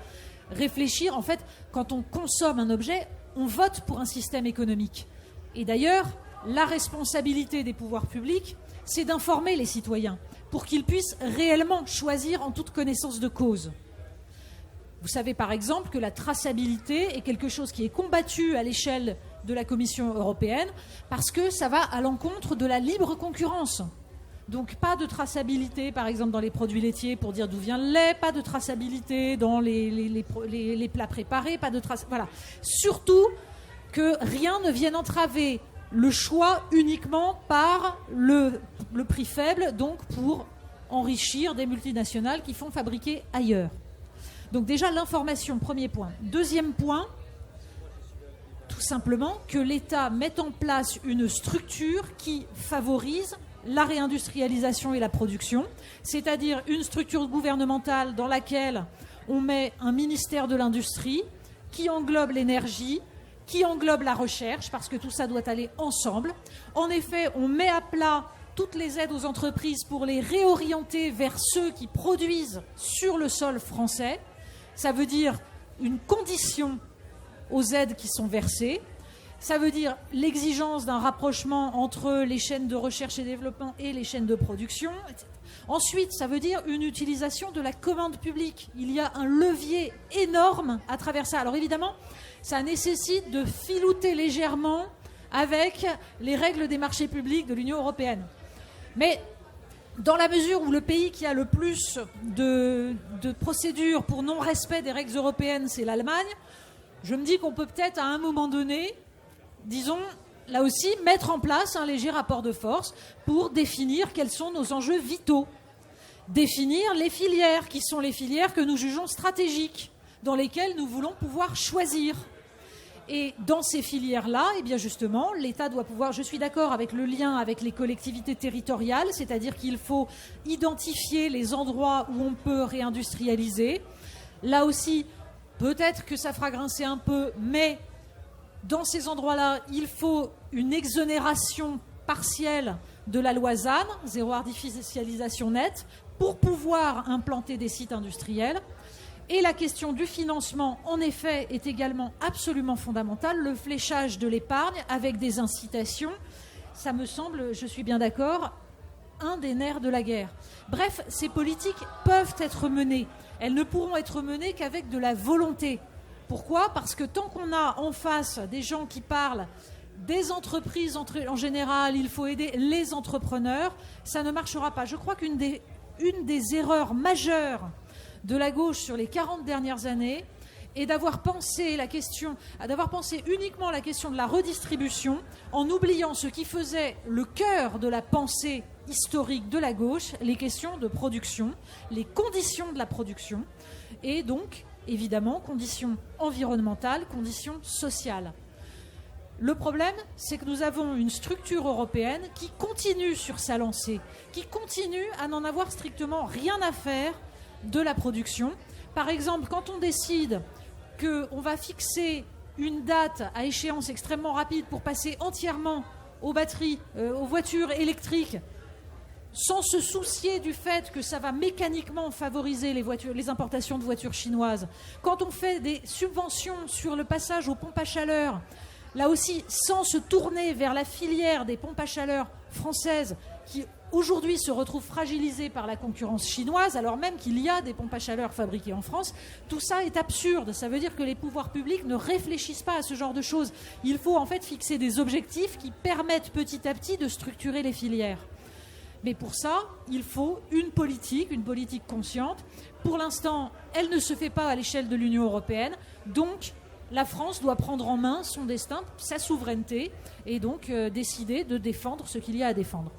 réfléchir. En fait, quand on consomme un objet, on vote pour un système économique. Et d'ailleurs, la responsabilité des pouvoirs publics, c'est d'informer les citoyens pour qu'ils puissent réellement choisir en toute connaissance de cause. Vous savez par exemple que la traçabilité est quelque chose qui est combattu à l'échelle de la Commission européenne parce que ça va à l'encontre de la libre concurrence. Donc pas de traçabilité par exemple dans les produits laitiers pour dire d'où vient le lait, pas de traçabilité dans les plats préparés, pas de voilà. Surtout que rien ne vienne entraver le choix uniquement par le prix faible, donc pour enrichir des multinationales qui font fabriquer ailleurs. Donc déjà l'information, premier point. Deuxième point, tout simplement que l'État mette en place une structure qui favorise la réindustrialisation et la production, c'est-à-dire une structure gouvernementale dans laquelle on met un ministère de l'industrie qui englobe l'énergie, qui englobe la recherche, parce que tout ça doit aller ensemble. En effet, on met à plat toutes les aides aux entreprises pour les réorienter vers ceux qui produisent sur le sol français. Ça veut dire une condition aux aides qui sont versées. Ça veut dire l'exigence d'un rapprochement entre les chaînes de recherche et développement et les chaînes de production. Ensuite, ça veut dire une utilisation de la commande publique. Il y a un levier énorme à travers ça. Alors évidemment, ça nécessite de filouter légèrement avec les règles des marchés publics de l'Union européenne. Mais dans la mesure où le pays qui a le plus de procédures pour non-respect des règles européennes, c'est l'Allemagne, je me dis qu'on peut peut-être à un moment donné, disons, là aussi, mettre en place un léger rapport de force pour définir quels sont nos enjeux vitaux. Définir les filières, qui sont les filières que nous jugeons stratégiques, dans lesquelles nous voulons pouvoir choisir. Et dans ces filières-là, eh bien justement, l'État doit pouvoir, je suis d'accord avec le lien avec les collectivités territoriales, c'est-à-dire qu'il faut identifier les endroits où on peut réindustrialiser. Là aussi, peut-être que ça fera grincer un peu, mais dans ces endroits-là, il faut une exonération partielle de la loi ZAN, zéro artificialisation nette, pour pouvoir implanter des sites industriels. Et la question du financement, en effet, est également absolument fondamentale. Le fléchage de l'épargne avec des incitations, ça me semble, je suis bien d'accord, un des nerfs de la guerre. Bref, ces politiques peuvent être menées. Elles ne pourront être menées qu'avec de la volonté. Pourquoi ? Parce que tant qu'on a en face des gens qui parlent des entreprises en général, il faut aider les entrepreneurs, ça ne marchera pas. Je crois qu'une des erreurs majeures de la gauche sur les 40 dernières années est d'avoir pensé uniquement la question de la redistribution en oubliant ce qui faisait le cœur de la pensée historique de la gauche, les questions de production, les conditions de la production et donc, évidemment, conditions environnementales, conditions sociales. Le problème, c'est que nous avons une structure européenne qui continue sur sa lancée, qui continue à n'en avoir strictement rien à faire de la production. Par exemple, quand on décide qu'on va fixer une date à échéance extrêmement rapide pour passer entièrement aux batteries, aux voitures électriques, sans se soucier du fait que ça va mécaniquement favoriser les importations de voitures chinoises, quand on fait des subventions sur le passage aux pompes à chaleur, là aussi, sans se tourner vers la filière des pompes à chaleur françaises qui aujourd'hui se retrouvent fragilisées par la concurrence chinoise, alors même qu'il y a des pompes à chaleur fabriquées en France, tout ça est absurde. Ça veut dire que les pouvoirs publics ne réfléchissent pas à ce genre de choses. Il faut en fait fixer des objectifs qui permettent petit à petit de structurer les filières. Mais pour ça, il faut une politique consciente. Pour l'instant, elle ne se fait pas à l'échelle de l'Union européenne, donc la France doit prendre en main son destin, sa souveraineté, et donc décider de défendre ce qu'il y a à défendre.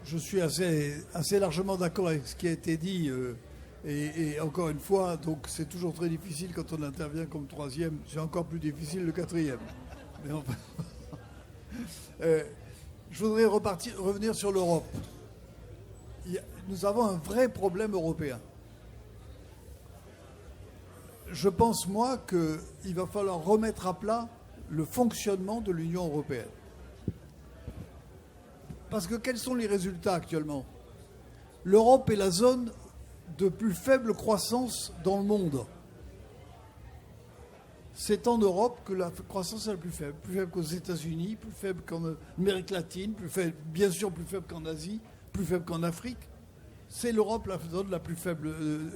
Je suis assez largement d'accord avec ce qui a été dit. Et encore une fois, donc c'est toujours très difficile quand on intervient comme troisième. C'est encore plus difficile le quatrième. Mais enfin, je voudrais revenir sur l'Europe. Nous avons un vrai problème européen. je pense, moi, qu'il va falloir remettre à plat le fonctionnement de l'Union européenne. Parce que quels sont les résultats actuellement ? L'Europe est la zone de plus faible croissance dans le monde. C'est en Europe que la croissance est la plus faible qu'aux États-Unis, plus faible qu'en Amérique latine, bien sûr plus faible qu'en Asie, plus faible qu'en Afrique. C'est l'Europe la zone la plus faible,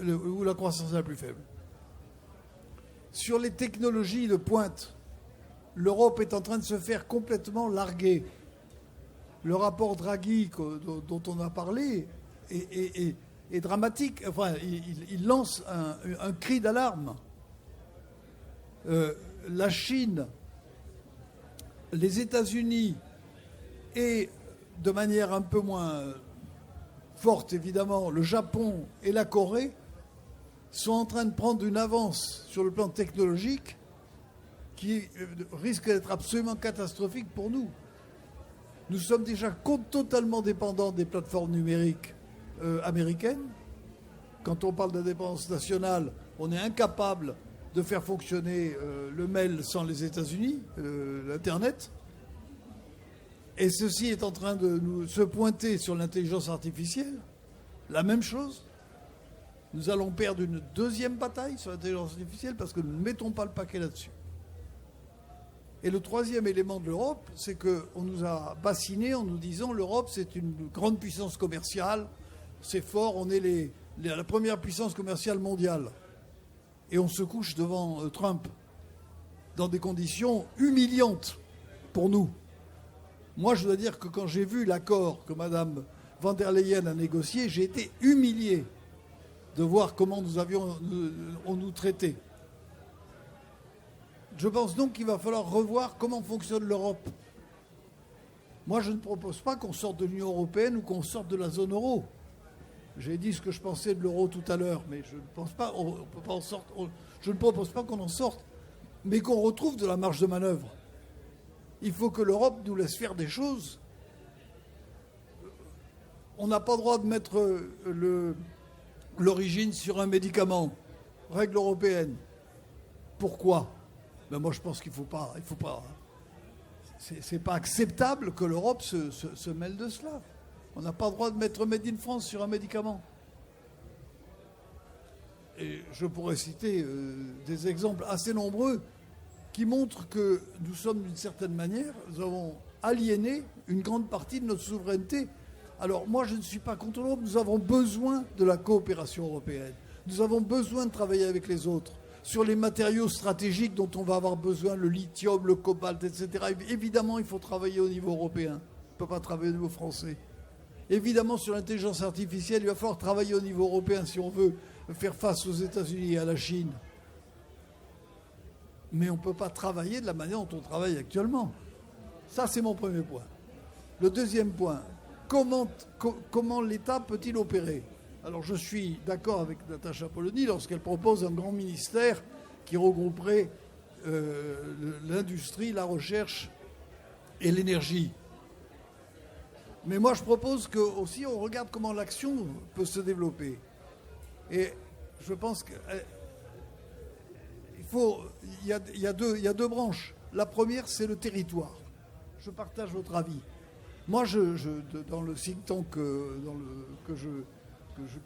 où la croissance est la plus faible. Sur les technologies de pointe, l'Europe est en train de se faire complètement larguer. Le rapport Draghi dont on a parlé est dramatique. Enfin, il lance un cri d'alarme. La Chine, les États-Unis et, de manière un peu moins forte évidemment, le Japon et la Corée sont en train de prendre une avance sur le plan technologique qui risque d'être absolument catastrophique pour nous. Nous sommes déjà totalement dépendants des plateformes numériques américaines. Quand on parle d'indépendance nationale, on est incapable de faire fonctionner le mail sans les États-Unis, l'Internet. Et ceci est en train de se pointer sur l'intelligence artificielle. La même chose. Nous allons perdre une deuxième bataille sur l'intelligence artificielle parce que nous ne mettons pas le paquet là-dessus. Et le troisième élément de l'Europe, c'est qu'on nous a bassinés en nous disant l'Europe, c'est une grande puissance commerciale, c'est fort, on est la première puissance commerciale mondiale. Et on se couche devant Trump dans des conditions humiliantes pour nous. Moi, je dois dire que quand j'ai vu l'accord que Mme von der Leyen a négocié, j'ai été humilié de voir comment on nous traitait. Je pense donc qu'il va falloir revoir comment fonctionne l'Europe. Moi, je ne propose pas qu'on sorte de l'Union européenne ou qu'on sorte de la zone euro. J'ai dit ce que je pensais de l'euro tout à l'heure, mais je ne pense pas, je ne propose pas qu'on en sorte, mais qu'on retrouve de la marge de manœuvre. Il faut que l'Europe nous laisse faire des choses. On n'a pas le droit de mettre l'origine sur un médicament. Règle européenne. Pourquoi ? Ben moi, je pense qu'il faut pas. C'est pas acceptable que l'Europe se mêle de cela. On n'a pas le droit de mettre Made in France sur un médicament. Et je pourrais citer des exemples assez nombreux qui montrent que nous sommes, d'une certaine manière, nous avons aliéné une grande partie de notre souveraineté. Alors moi, je ne suis pas contre l'Europe. Nous avons besoin de la coopération européenne. Nous avons besoin de travailler avec les autres sur les matériaux stratégiques dont on va avoir besoin, le lithium, le cobalt, etc. Évidemment, il faut travailler au niveau européen. On ne peut pas travailler au niveau français. Évidemment, sur l'intelligence artificielle, il va falloir travailler au niveau européen si on veut faire face aux États-Unis et à la Chine. Mais on ne peut pas travailler de la manière dont on travaille actuellement. Ça, c'est mon premier point. Le deuxième point, comment l'État peut-il opérer ? Alors, je suis d'accord avec Natacha Polony lorsqu'elle propose un grand ministère qui regrouperait l'industrie, la recherche et l'énergie. Mais moi, je propose que aussi on regarde comment l'action peut se développer. Et je pense qu'il y a deux branches. La première, c'est le territoire. Je partage votre avis. Moi, dans le think tank que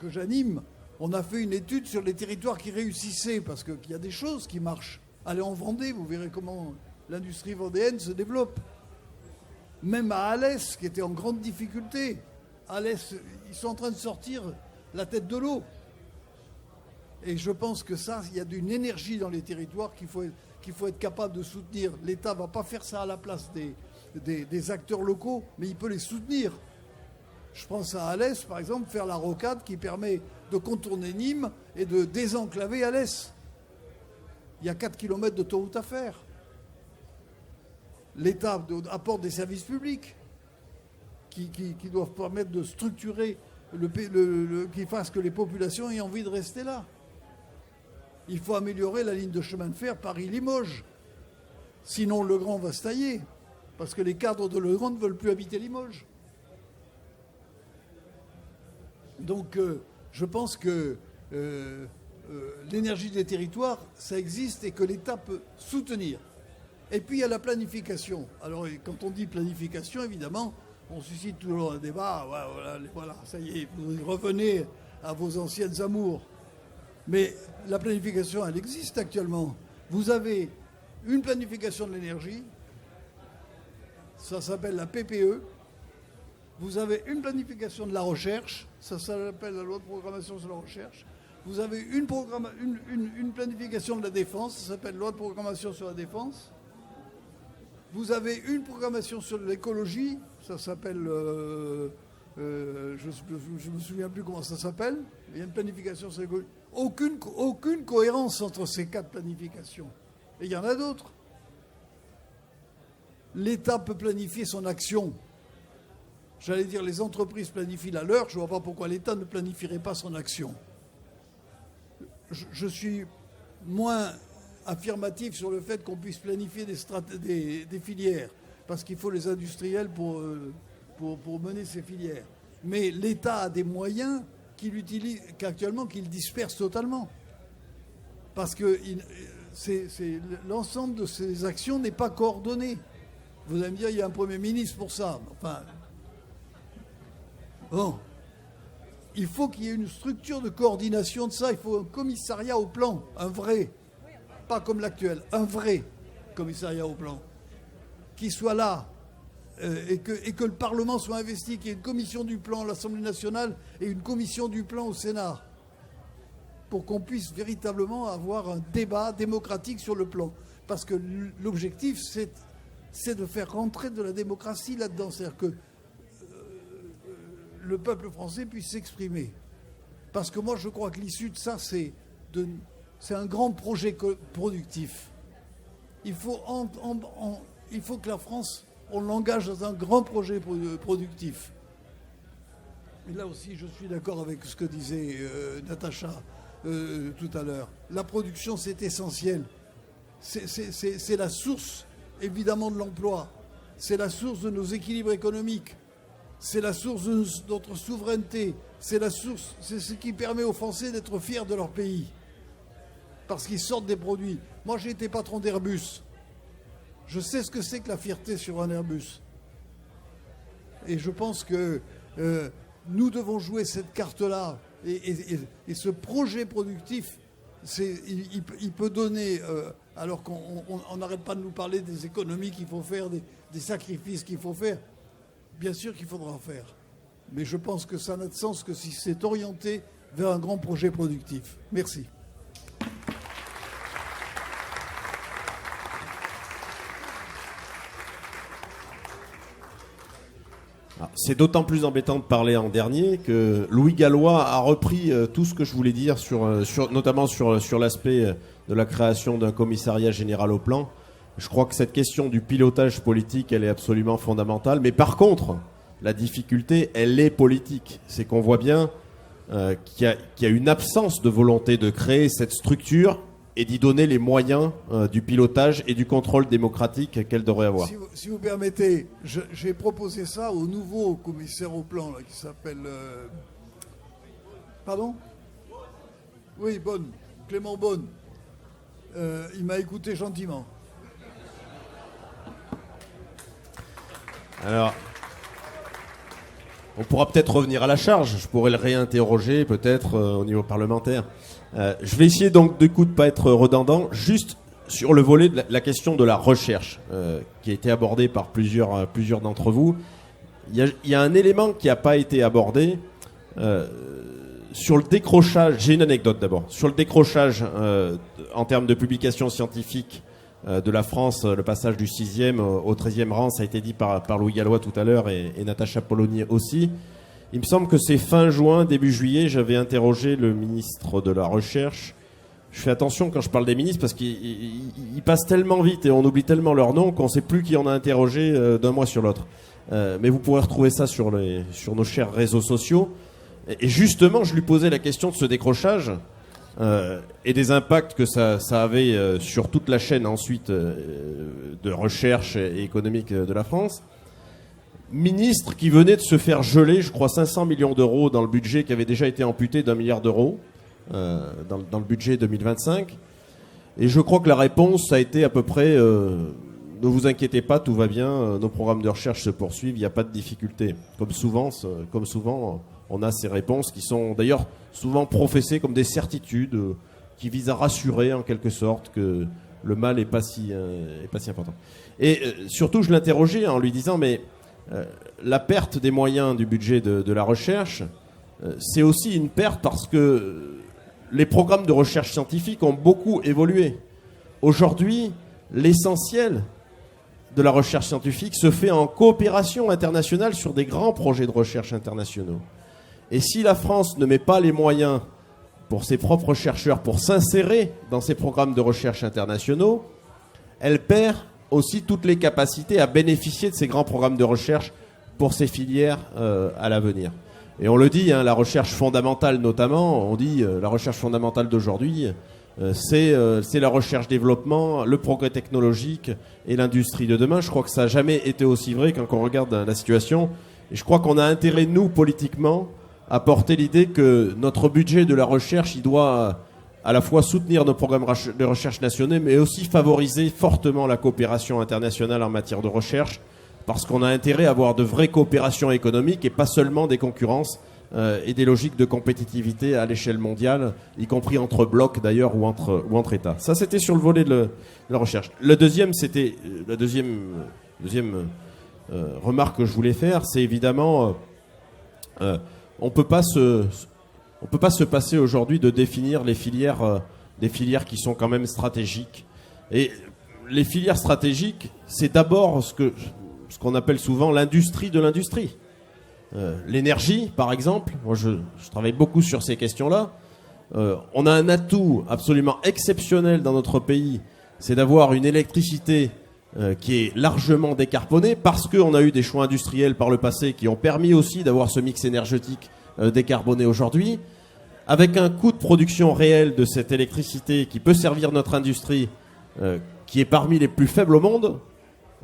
j'anime, on a fait une étude sur les territoires qui réussissaient, parce qu'il y a des choses qui marchent. Allez en Vendée, vous verrez comment l'industrie vendéenne se développe. Même à Alès, qui était en grande difficulté, Alès, ils sont en train de sortir la tête de l'eau. Et je pense que ça, il y a une énergie dans les territoires qu'il faut être capable de soutenir. L'État ne va pas faire ça à la place des acteurs locaux, mais il peut les soutenir. Je pense à Alès, par exemple, faire la rocade qui permet de contourner Nîmes et de désenclaver Alès. Il y a 4 km d'autoroute à faire. L'État apporte des services publics qui doivent permettre de structurer, qui fassent que les populations aient envie de rester là. Il faut améliorer la ligne de chemin de fer Paris-Limoges. Sinon, Le Grand va se tailler, parce que les cadres de Le Grand ne veulent plus habiter Limoges. Donc, je pense que l'énergie des territoires, ça existe et que l'État peut soutenir. Et puis il y a la planification. Alors quand on dit planification, évidemment, on suscite toujours un débat. Voilà, ça y est, vous revenez à vos anciennes amours. Mais la planification, elle existe actuellement. Vous avez une planification de l'énergie, ça s'appelle la PPE. Vous avez une planification de la recherche, ça s'appelle la loi de programmation sur la recherche. Vous avez une planification de la défense, ça s'appelle loi de programmation sur la défense. Vous avez une programmation sur l'écologie, ça s'appelle, je ne me souviens plus comment ça s'appelle. Il y a une planification sur l'écologie. Aucune cohérence entre ces 4 planifications. Et il y en a d'autres. L'État peut planifier son action. J'allais dire, les entreprises planifient la leur. Je ne vois pas pourquoi l'État ne planifierait pas son action. Je suis moins affirmatif sur le fait qu'on puisse planifier des filières, parce qu'il faut les industriels pour mener ces filières. Mais l'État a des moyens qu'actuellement qu'il disperse totalement. Parce que l'ensemble de ces actions n'est pas coordonné. Vous allez me dire, il y a un Premier ministre pour ça. Enfin, bon. Il faut qu'il y ait une structure de coordination de ça. Il faut un commissariat au plan, un vrai. Pas comme l'actuel, un vrai commissariat au plan. Qui soit là et que le Parlement soit investi, qu'il y ait une commission du plan à l'Assemblée nationale et une commission du plan au Sénat. Pour qu'on puisse véritablement avoir un débat démocratique sur le plan. Parce que l'objectif, c'est de faire rentrer de la démocratie là-dedans. C'est-à-dire que le peuple français puisse s'exprimer. Parce que moi, je crois que l'issue de ça, c'est un grand projet productif. Il faut que la France, on l'engage dans un grand projet productif. Et là aussi, je suis d'accord avec ce que disait Natacha tout à l'heure. La production, c'est essentiel. C'est la source, évidemment, de l'emploi. C'est la source de nos équilibres économiques. C'est la source de notre souveraineté. C'est ce qui permet aux Français d'être fiers de leur pays. Parce qu'ils sortent des produits. Moi, j'ai été patron d'Airbus. Je sais ce que c'est que la fierté sur un Airbus. Et je pense que nous devons jouer cette carte-là. Et ce projet productif, il peut donner, alors qu'on n'arrête pas de nous parler des économies qu'il faut faire, des sacrifices qu'il faut faire. Bien sûr qu'il faudra en faire. Mais je pense que ça n'a de sens que si c'est orienté vers un grand projet productif. Merci. C'est d'autant plus embêtant de parler en dernier que Louis Gallois a repris tout ce que je voulais dire, notamment sur l'aspect de la création d'un commissariat général au plan. Je crois que cette question du pilotage politique, elle est absolument fondamentale. Mais par contre, la difficulté, elle est politique. C'est qu'on voit bien qu'il y a une absence de volonté de créer cette structure et d'y donner les moyens du pilotage et du contrôle démocratique qu'elle devrait avoir. Si vous permettez, j'ai proposé ça au nouveau commissaire au plan, là, qui s'appelle... Pardon ? Oui, Bonne, Clément Bonne. Il m'a écouté gentiment. Alors, on pourra peut-être revenir à la charge. Je pourrais le réinterroger peut-être au niveau parlementaire. Je vais essayer donc du coup de pas être redondant, juste sur le volet de la question de la recherche qui a été abordée par plusieurs d'entre vous. Il y a un élément qui n'a pas été abordé sur le décrochage. J'ai une anecdote d'abord sur le décrochage en termes de publications scientifiques de la France. Le passage du 6e au 13e rang, ça a été dit par Louis Gallois tout à l'heure et Natacha Polony aussi. Il me semble que c'est fin juin, début juillet, j'avais interrogé le ministre de la Recherche. Je fais attention quand je parle des ministres parce qu'ils passent tellement vite et on oublie tellement leur nom qu'on ne sait plus qui on a interrogé d'un mois sur l'autre. Mais vous pourrez retrouver ça sur nos chers réseaux sociaux. Et justement, je lui posais la question de ce décrochage et des impacts que ça avait sur toute la chaîne ensuite de recherche et économique de la France. Ministre qui venait de se faire geler, je crois, 500 millions d'euros dans le budget qui avait déjà été amputé d'1 milliard d'euros. dans le budget 2025. Et je crois que la réponse a été à peu près ne vous inquiétez pas, tout va bien, nos programmes de recherche se poursuivent, il n'y a pas de difficulté. Comme souvent, on a ces réponses qui sont d'ailleurs souvent professées comme des certitudes qui visent à rassurer en quelque sorte que le mal n'est pas si important. Et surtout, je l'interrogeais en lui disant, mais la perte des moyens du budget de la recherche, c'est aussi une perte parce que les programmes de recherche scientifique ont beaucoup évolué. Aujourd'hui, l'essentiel de la recherche scientifique se fait en coopération internationale sur des grands projets de recherche internationaux. Et si la France ne met pas les moyens pour ses propres chercheurs pour s'insérer dans ces programmes de recherche internationaux, elle perd aussi toutes les capacités à bénéficier de ces grands programmes de recherche pour ses filières à l'avenir. Et on le dit, la recherche fondamentale notamment, on dit la recherche fondamentale d'aujourd'hui, c'est la recherche-développement, le progrès technologique et l'industrie de demain. Je crois que ça n'a jamais été aussi vrai quand on regarde la situation. Et je crois qu'on a intérêt, nous, politiquement, à porter l'idée que notre budget de la recherche, il doit à la fois soutenir nos programmes de recherche nationaux, mais aussi favoriser fortement la coopération internationale en matière de recherche, parce qu'on a intérêt à avoir de vraies coopérations économiques et pas seulement des concurrences et des logiques de compétitivité à l'échelle mondiale, y compris entre blocs d'ailleurs ou entre États. Ça, c'était sur le volet de la recherche. La deuxième remarque que je voulais faire, c'est évidemment, on peut pas se passer aujourd'hui de définir des filières qui sont quand même stratégiques. Et les filières stratégiques, c'est d'abord ce qu'on appelle souvent l'industrie de l'industrie. L'énergie, par exemple, moi je travaille beaucoup sur ces questions-là. On a un atout absolument exceptionnel dans notre pays, c'est d'avoir une électricité qui est largement décarbonée parce qu'on a eu des choix industriels par le passé qui ont permis aussi d'avoir ce mix énergétique décarboné aujourd'hui, avec un coût de production réel de cette électricité qui peut servir notre industrie, qui est parmi les plus faibles au monde.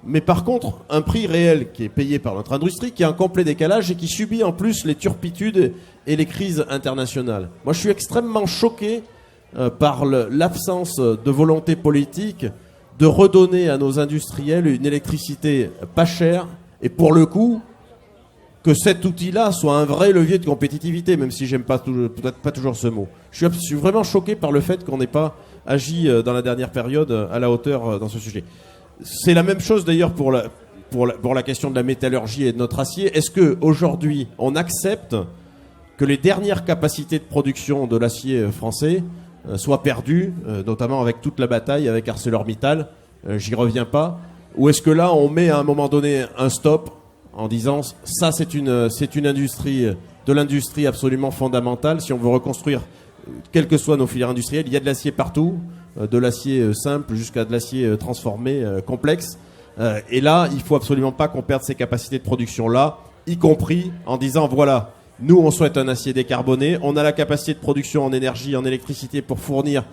Mais par contre, un prix réel qui est payé par notre industrie, qui est en complet décalage et qui subit en plus les turpitudes et les crises internationales. Moi, je suis extrêmement choqué par l'absence de volonté politique de redonner à nos industriels une électricité pas chère et pour le coup, que cet outil-là soit un vrai levier de compétitivité, même si j'aime peut-être pas toujours ce mot. Je suis vraiment choqué par le fait qu'on n'ait pas agi dans la dernière période à la hauteur dans ce sujet. C'est la même chose d'ailleurs pour la question de la métallurgie et de notre acier. Est-ce qu'aujourd'hui, on accepte que les dernières capacités de production de l'acier français soient perdues, notamment avec toute la bataille avec ArcelorMittal, j'y reviens pas, ou est-ce que là, on met à un moment donné un stop en disant ça c'est une industrie, de l'industrie absolument fondamentale, si on veut reconstruire, quelles que soient nos filières industrielles, il y a de l'acier partout, de l'acier simple jusqu'à de l'acier transformé, complexe. Et là, il faut absolument pas qu'on perde ces capacités de production-là, y compris en disant, voilà, nous, on souhaite un acier décarboné, on a la capacité de production en énergie, en électricité pour fournir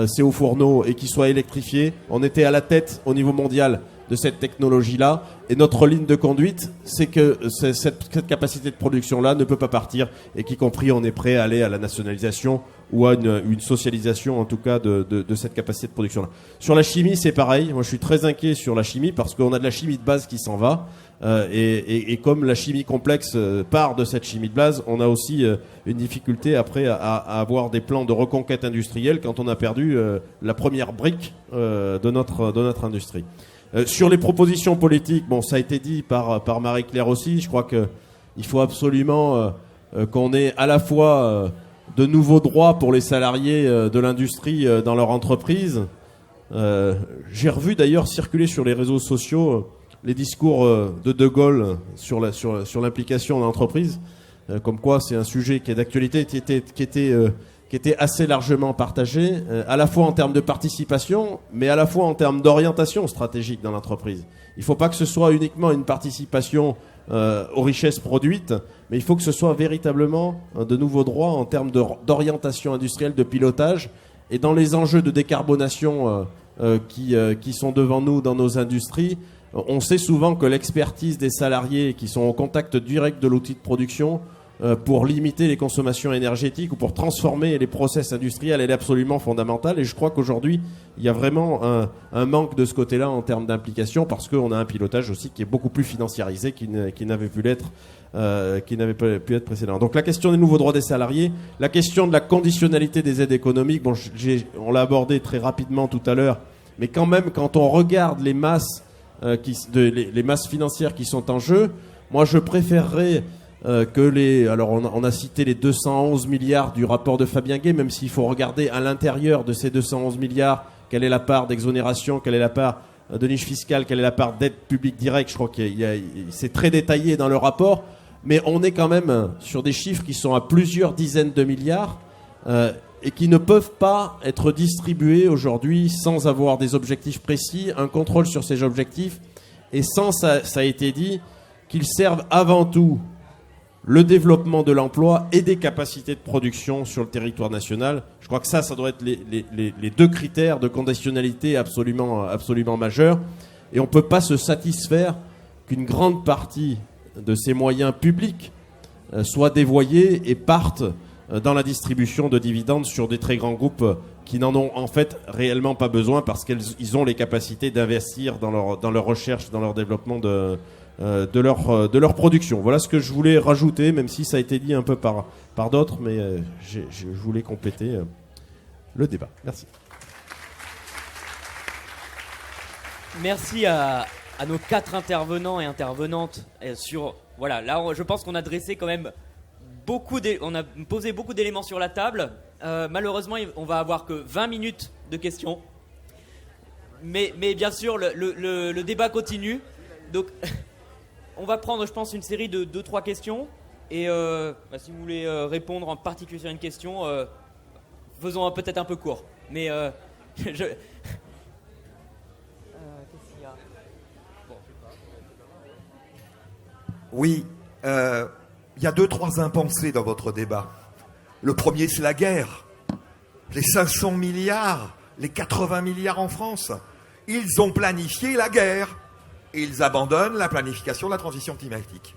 ces hauts fourneaux et qu'ils soient électrifiés. On était à la tête au niveau mondial de cette technologie-là. Et notre ligne de conduite, c'est que cette capacité de production-là ne peut pas partir et qu'y compris, on est prêt à aller à la nationalisation ou à une socialisation, en tout cas, de cette capacité de production-là. Sur la chimie, c'est pareil. Moi, je suis très inquiet sur la chimie parce qu'on a de la chimie de base qui s'en va. Et comme la chimie complexe part de cette chimie de base, on a aussi une difficulté après à avoir des plans de reconquête industrielle quand on a perdu la première brique de notre industrie. Sur les propositions politiques, bon, ça a été dit par Marie-Claire aussi. Je crois qu'il faut absolument qu'on ait à la fois de nouveaux droits pour les salariés de l'industrie dans leur entreprise. J'ai revu d'ailleurs circuler sur les réseaux sociaux les discours de Gaulle sur l'implication dans l'entreprise, comme quoi c'est un sujet qui est d'actualité, qui était assez largement partagé, à la fois en termes de participation, mais à la fois en termes d'orientation stratégique dans l'entreprise. Il ne faut pas que ce soit uniquement une participation aux richesses produites, mais il faut que ce soit véritablement de nouveaux droits en termes d'orientation industrielle, de pilotage, et dans les enjeux de décarbonation qui sont devant nous dans nos industries. On sait souvent que l'expertise des salariés qui sont au contact direct de l'outil de production pour limiter les consommations énergétiques ou pour transformer les process industriels, elle est absolument fondamentale. Et je crois qu'aujourd'hui, il y a vraiment un manque de ce côté-là en termes d'implication, parce qu'on a un pilotage aussi qui est beaucoup plus financiarisé qu'il n'avait pu l'être. Qui n'avait pas pu être précédent. Donc la question des nouveaux droits des salariés, la question de la conditionnalité des aides économiques, bon, on l'a abordé très rapidement tout à l'heure, mais quand même, quand on regarde les masses, les masses financières qui sont en jeu, moi je préférerais alors on a cité les 211 milliards du rapport de Fabien Gay, même s'il faut regarder à l'intérieur de ces 211 milliards, quelle est la part d'exonération, quelle est la part de niche fiscale, quelle est la part d'aide publique directe. Je crois que c'est très détaillé dans le rapport, mais on est quand même sur des chiffres qui sont à plusieurs dizaines de milliards et qui ne peuvent pas être distribués aujourd'hui sans avoir des objectifs précis, un contrôle sur ces objectifs, et sans, ça a été dit, qu'ils servent avant tout le développement de l'emploi et des capacités de production sur le territoire national. Je crois que ça doit être les deux critères de conditionnalité absolument majeurs. Et on ne peut pas se satisfaire qu'une grande partie de ces moyens publics soient dévoyés et partent dans la distribution de dividendes sur des très grands groupes qui n'en ont en fait réellement pas besoin, parce qu'ils ont les capacités d'investir dans leur recherche, dans leur développement de leur production. Voilà ce que je voulais rajouter, même si ça a été dit un peu par d'autres, mais je voulais compléter le débat. Merci. Merci à nos 4 intervenants et intervenantes sur... Voilà, là je pense qu'on a dressé quand même on a posé beaucoup d'éléments sur la table. Malheureusement, on va avoir que 20 minutes de questions. Mais bien sûr, le débat continue. Donc... On va prendre, je pense, une série de 2-3 questions. Et si vous voulez répondre en particulier sur une question, faisons peut-être un peu court. Mais qu'est-ce qu'il y a ? Oui, il y a 2-3 impensés dans votre débat. Le premier, c'est la guerre. Les 500 milliards, les 80 milliards en France. Ils ont planifié la guerre. Et ils abandonnent la planification de la transition climatique.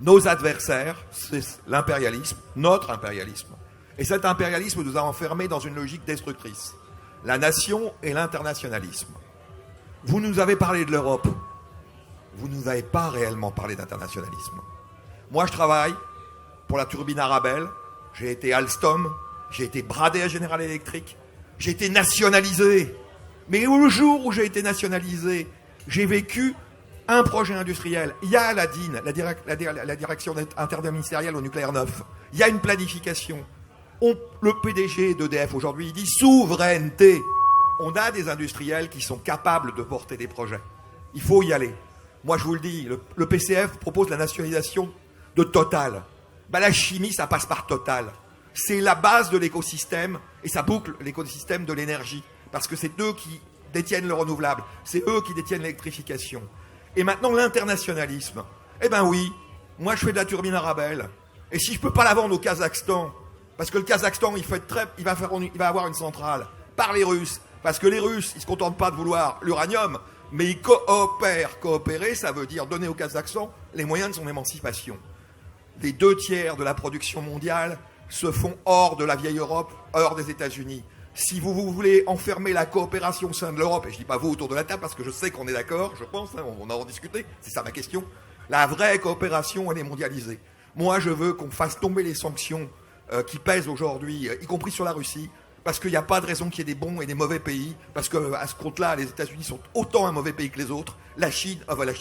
Nos adversaires, c'est l'impérialisme, notre impérialisme. Et cet impérialisme nous a enfermés dans une logique destructrice. La nation et l'internationalisme. Vous nous avez parlé de l'Europe. Vous ne nous avez pas réellement parlé d'internationalisme. Moi, je travaille pour la turbine Arabelle. J'ai été Alstom. J'ai été bradé à General Electric. J'ai été nationalisé. Mais le jour où j'ai été nationalisé, j'ai vécu un projet industriel. Il y a la DIN, la direction interministérielle au nucléaire neuf. Il y a une planification. Le PDG d'EDF aujourd'hui, il dit souveraineté. On a des industriels qui sont capables de porter des projets. Il faut y aller. Moi, je vous le dis, le PCF propose la nationalisation de Total. La chimie, ça passe par Total. C'est la base de l'écosystème et ça boucle l'écosystème de l'énergie. Parce que c'est eux qui détiennent le renouvelable. C'est eux qui détiennent l'électrification. Et maintenant, l'internationalisme. Eh ben oui, moi je fais de la turbine Arabelle. Et si je peux pas la vendre au Kazakhstan, parce que le Kazakhstan, il va avoir une centrale par les Russes, parce que les Russes, ils se contentent pas de vouloir l'uranium, mais ils coopèrent. Coopérer, ça veut dire donner au Kazakhstan les moyens de son émancipation. Les 2/3 de la production mondiale se font hors de la vieille Europe, hors des États-Unis. Si vous voulez enfermer la coopération au sein de l'Europe, et je ne dis pas vous autour de la table parce que je sais qu'on est d'accord, je pense, on en discuté, c'est ça ma question, la vraie coopération, elle est mondialisée. Moi, je veux qu'on fasse tomber les sanctions qui pèsent aujourd'hui, y compris sur la Russie, parce qu'il n'y a pas de raison qu'il y ait des bons et des mauvais pays, parce qu'à ce compte-là, les États-Unis sont autant un mauvais pays que les autres. La Chine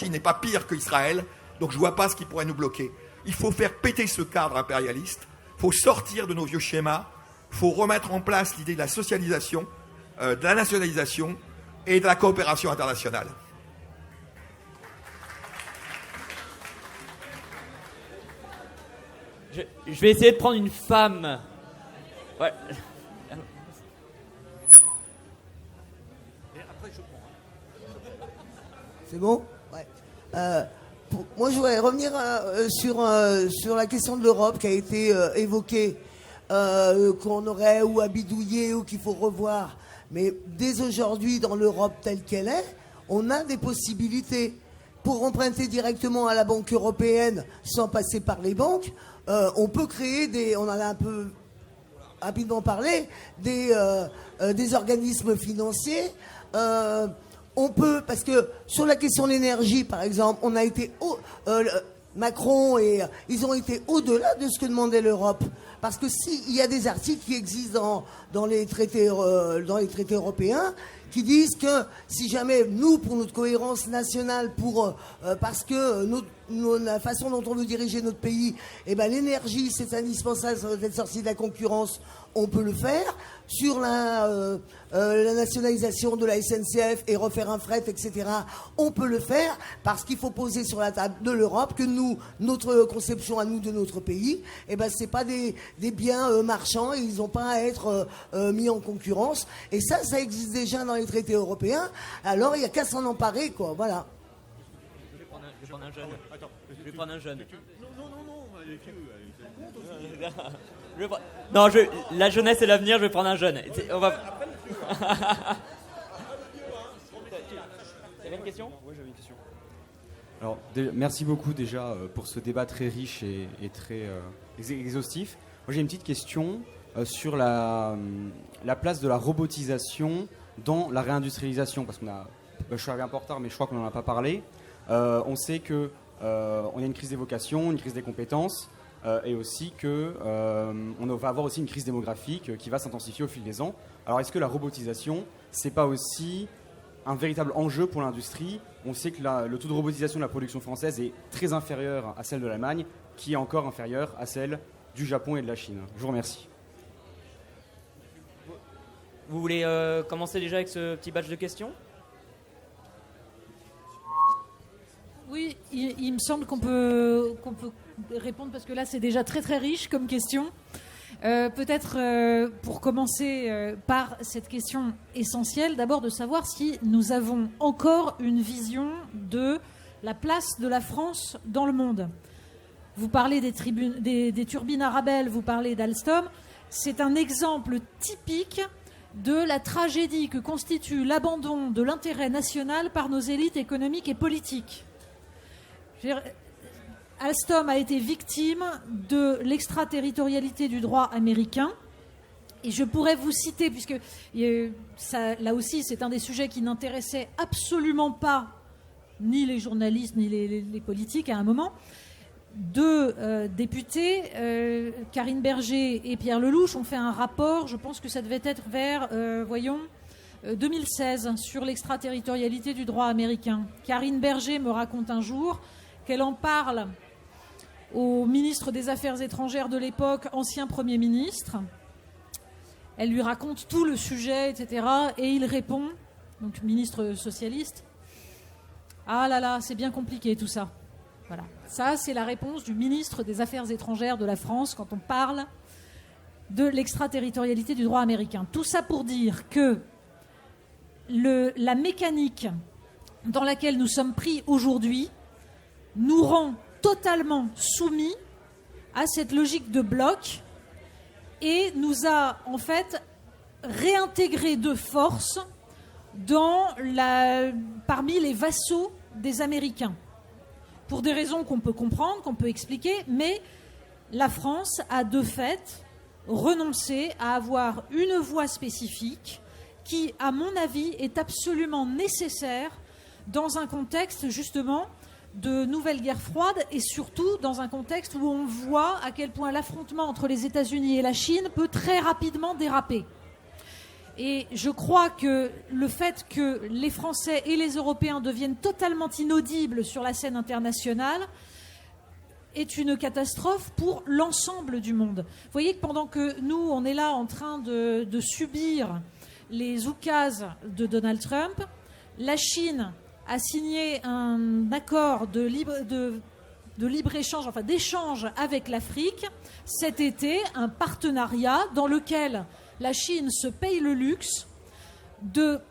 n'est pas pire qu'Israël, donc je ne vois pas ce qui pourrait nous bloquer. Il faut faire péter ce cadre impérialiste, il faut sortir de nos vieux schémas, il faut remettre en place l'idée de la socialisation, de la nationalisation et de la coopération internationale. Je vais essayer de prendre une femme. Ouais. C'est bon ? Ouais. Moi, je voudrais revenir sur la question de l'Europe qui a été évoquée, qu'on aurait ou à bidouiller ou qu'il faut revoir. Mais dès aujourd'hui, dans l'Europe telle qu'elle est, on a des possibilités. pour emprunter directement à la Banque européenne sans passer par les banques, on peut créer on en a un peu rapidement parlé, des organismes financiers. On peut, parce que sur la question de l'énergie, par exemple, on a été Macron et ils ont été au-delà de ce que demandait l'Europe. Parce que s'il y a des articles qui existent dans les traités européens qui disent que si jamais nous, pour notre cohérence nationale, parce que la façon dont on veut diriger notre pays, l'énergie, c'est indispensable d'être sorti de la concurrence, on peut le faire. Sur la nationalisation de la SNCF et refaire un fret, etc., on peut le faire parce qu'il faut poser sur la table de l'Europe que notre conception à nous de notre pays, c'est pas des biens marchands et ils n'ont pas à être mis en concurrence. Et ça existe déjà dans les traités européens. Alors il n'y a qu'à s'en emparer, quoi. Voilà. Je vais prendre un jeune. Attends, je vais prendre un jeune. Non, la jeunesse et l'avenir, je vais prendre un jeune. On va... T'avais une question ? Oui, j'avais une question. Alors, merci beaucoup déjà pour ce débat très riche et très exhaustif. Moi, j'ai une petite question sur la place de la robotisation dans la réindustrialisation. Parce je suis arrivé un peu en retard, mais je crois qu'on n'en a pas parlé. On sait qu'on a une crise des vocations, une crise des compétences. Et aussi on va avoir aussi une crise démographique qui va s'intensifier au fil des ans. Alors est-ce que la robotisation, c'est pas aussi un véritable enjeu pour l'industrie ? On sait que le taux de robotisation de la production française est très inférieur à celle de l'Allemagne, qui est encore inférieure à celle du Japon et de la Chine. Je vous remercie. Vous voulez commencer déjà avec ce petit batch de questions ? Oui, il me semble qu'on peut répondre parce que là c'est déjà très très riche comme question. Peut-être pour commencer par cette question essentielle, d'abord de savoir si nous avons encore une vision de la place de la France dans le monde. Vous parlez des turbines Arabelle, vous parlez d'Alstom. C'est un exemple typique de la tragédie que constitue l'abandon de l'intérêt national par nos élites économiques et politiques. Alstom a été victime de l'extraterritorialité du droit américain. Et je pourrais vous citer, puisque là aussi c'est un des sujets qui n'intéressait absolument pas ni les journalistes ni les politiques à un moment, deux députés, Karine Berger et Pierre Lelouch, ont fait un rapport, je pense que ça devait être vers, 2016, sur l'extraterritorialité du droit américain. Karine Berger me raconte un jour qu'elle en parle au ministre des Affaires étrangères de l'époque, ancien Premier ministre. Elle lui raconte tout le sujet, etc. Et il répond, donc ministre socialiste, « Ah là là, c'est bien compliqué tout ça. » Voilà. Ça, c'est la réponse du ministre des Affaires étrangères de la France quand on parle de l'extraterritorialité du droit américain. Tout ça pour dire que la mécanique dans laquelle nous sommes pris aujourd'hui nous rend totalement soumis à cette logique de bloc et nous a en fait réintégré de force parmi les vassaux des Américains. Pour des raisons qu'on peut comprendre, qu'on peut expliquer, mais la France a de fait renoncé à avoir une voix spécifique qui, à mon avis, est absolument nécessaire dans un contexte justement de nouvelle guerre froide et surtout dans un contexte où on voit à quel point l'affrontement entre les États-Unis et la Chine peut très rapidement déraper. Et je crois que le fait que les Français et les Européens deviennent totalement inaudibles sur la scène internationale est une catastrophe pour l'ensemble du monde. Vous voyez que pendant que nous, on est là en train de subir les oukases de Donald Trump, la Chine a signé un accord de libre-échange, enfin d'échange avec l'Afrique cet été, un partenariat dans lequel la Chine se paye le luxe que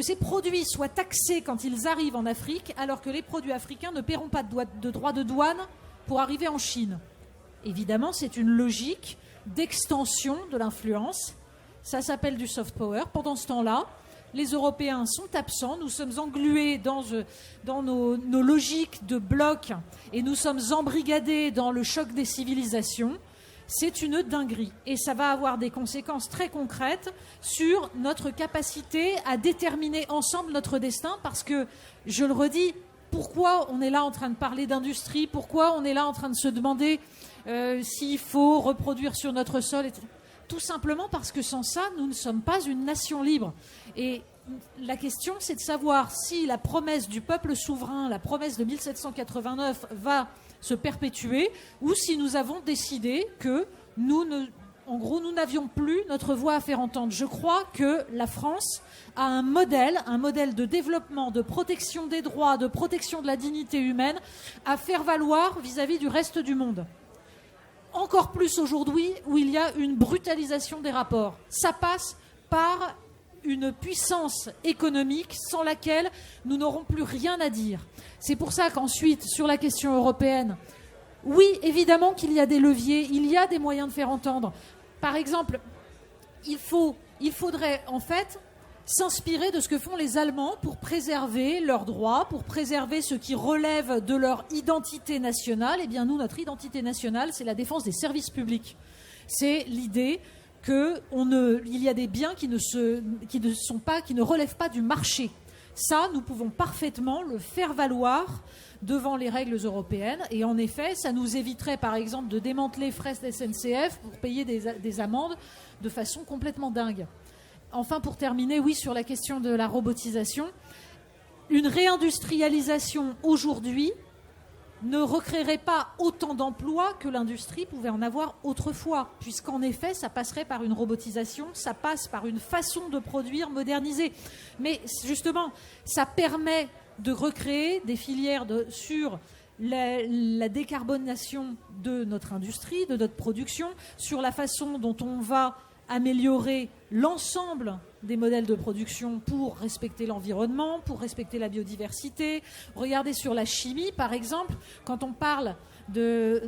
ses produits soient taxés quand ils arrivent en Afrique, alors que les produits africains ne paieront pas de droits de douane pour arriver en Chine. Évidemment, c'est une logique d'extension de l'influence. Ça s'appelle du soft power. Pendant ce temps-là, les Européens sont absents, nous sommes englués dans nos logiques de blocs et nous sommes embrigadés dans le choc des civilisations, c'est une dinguerie. Et ça va avoir des conséquences très concrètes sur notre capacité à déterminer ensemble notre destin, parce que, je le redis, pourquoi on est là en train de parler d'industrie, pourquoi on est là en train de se demander s'il faut reproduire sur notre sol, etc. Tout simplement parce que sans ça, nous ne sommes pas une nation libre. Et la question, c'est de savoir si la promesse du peuple souverain, la promesse de 1789, va se perpétuer, ou si nous avons décidé que nous n'avions plus notre voix à faire entendre. Je crois que la France a un modèle de développement, de protection des droits, de protection de la dignité humaine à faire valoir vis-à-vis du reste du monde. Encore plus aujourd'hui où il y a une brutalisation des rapports. Ça passe par une puissance économique sans laquelle nous n'aurons plus rien à dire. C'est pour ça qu'ensuite, sur la question européenne, oui, évidemment qu'il y a des leviers, il y a des moyens de faire entendre. Par exemple, il faudrait en fait s'inspirer de ce que font les Allemands pour préserver leurs droits, pour préserver ce qui relève de leur identité nationale. Eh bien, nous, notre identité nationale, c'est la défense des services publics. C'est l'idée qu'il y a des biens qui ne relèvent pas du marché. Ça, nous pouvons parfaitement le faire valoir devant les règles européennes. Et en effet, ça nous éviterait, par exemple, de démanteler Fret SNCF pour payer des amendes de façon complètement dingue. Enfin, pour terminer, oui, sur la question de la robotisation, une réindustrialisation aujourd'hui ne recréerait pas autant d'emplois que l'industrie pouvait en avoir autrefois, puisqu'en effet, ça passerait par une robotisation, ça passe par une façon de produire modernisée. Mais justement, ça permet de recréer des filières sur la décarbonation de notre industrie, de notre production, sur la façon dont on va améliorer l'ensemble des modèles de production pour respecter l'environnement, pour respecter la biodiversité. Regardez sur la chimie, par exemple, quand on parle de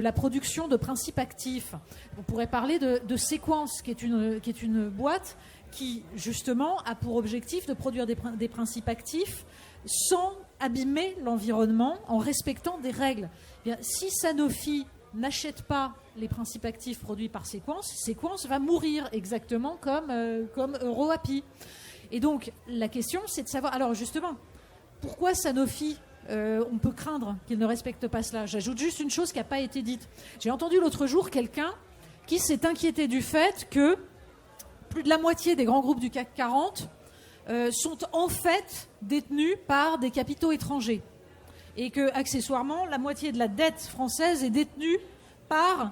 la production de principes actifs, on pourrait parler de Sequence, qui est une boîte qui, justement, a pour objectif de produire des principes actifs sans abîmer l'environnement, en respectant des règles. Eh bien, si Sanofi n'achète pas les principes actifs produits par Sequence va mourir exactement comme EuroAPI. Et donc, la question, c'est de savoir... Alors, justement, pourquoi Sanofi, on peut craindre qu'il ne respecte pas cela? J'ajoute juste une chose qui n'a pas été dite. J'ai entendu l'autre jour quelqu'un qui s'est inquiété du fait que plus de la moitié des grands groupes du CAC 40 sont en fait détenus par des capitaux étrangers. Et que, accessoirement, la moitié de la dette française est détenue par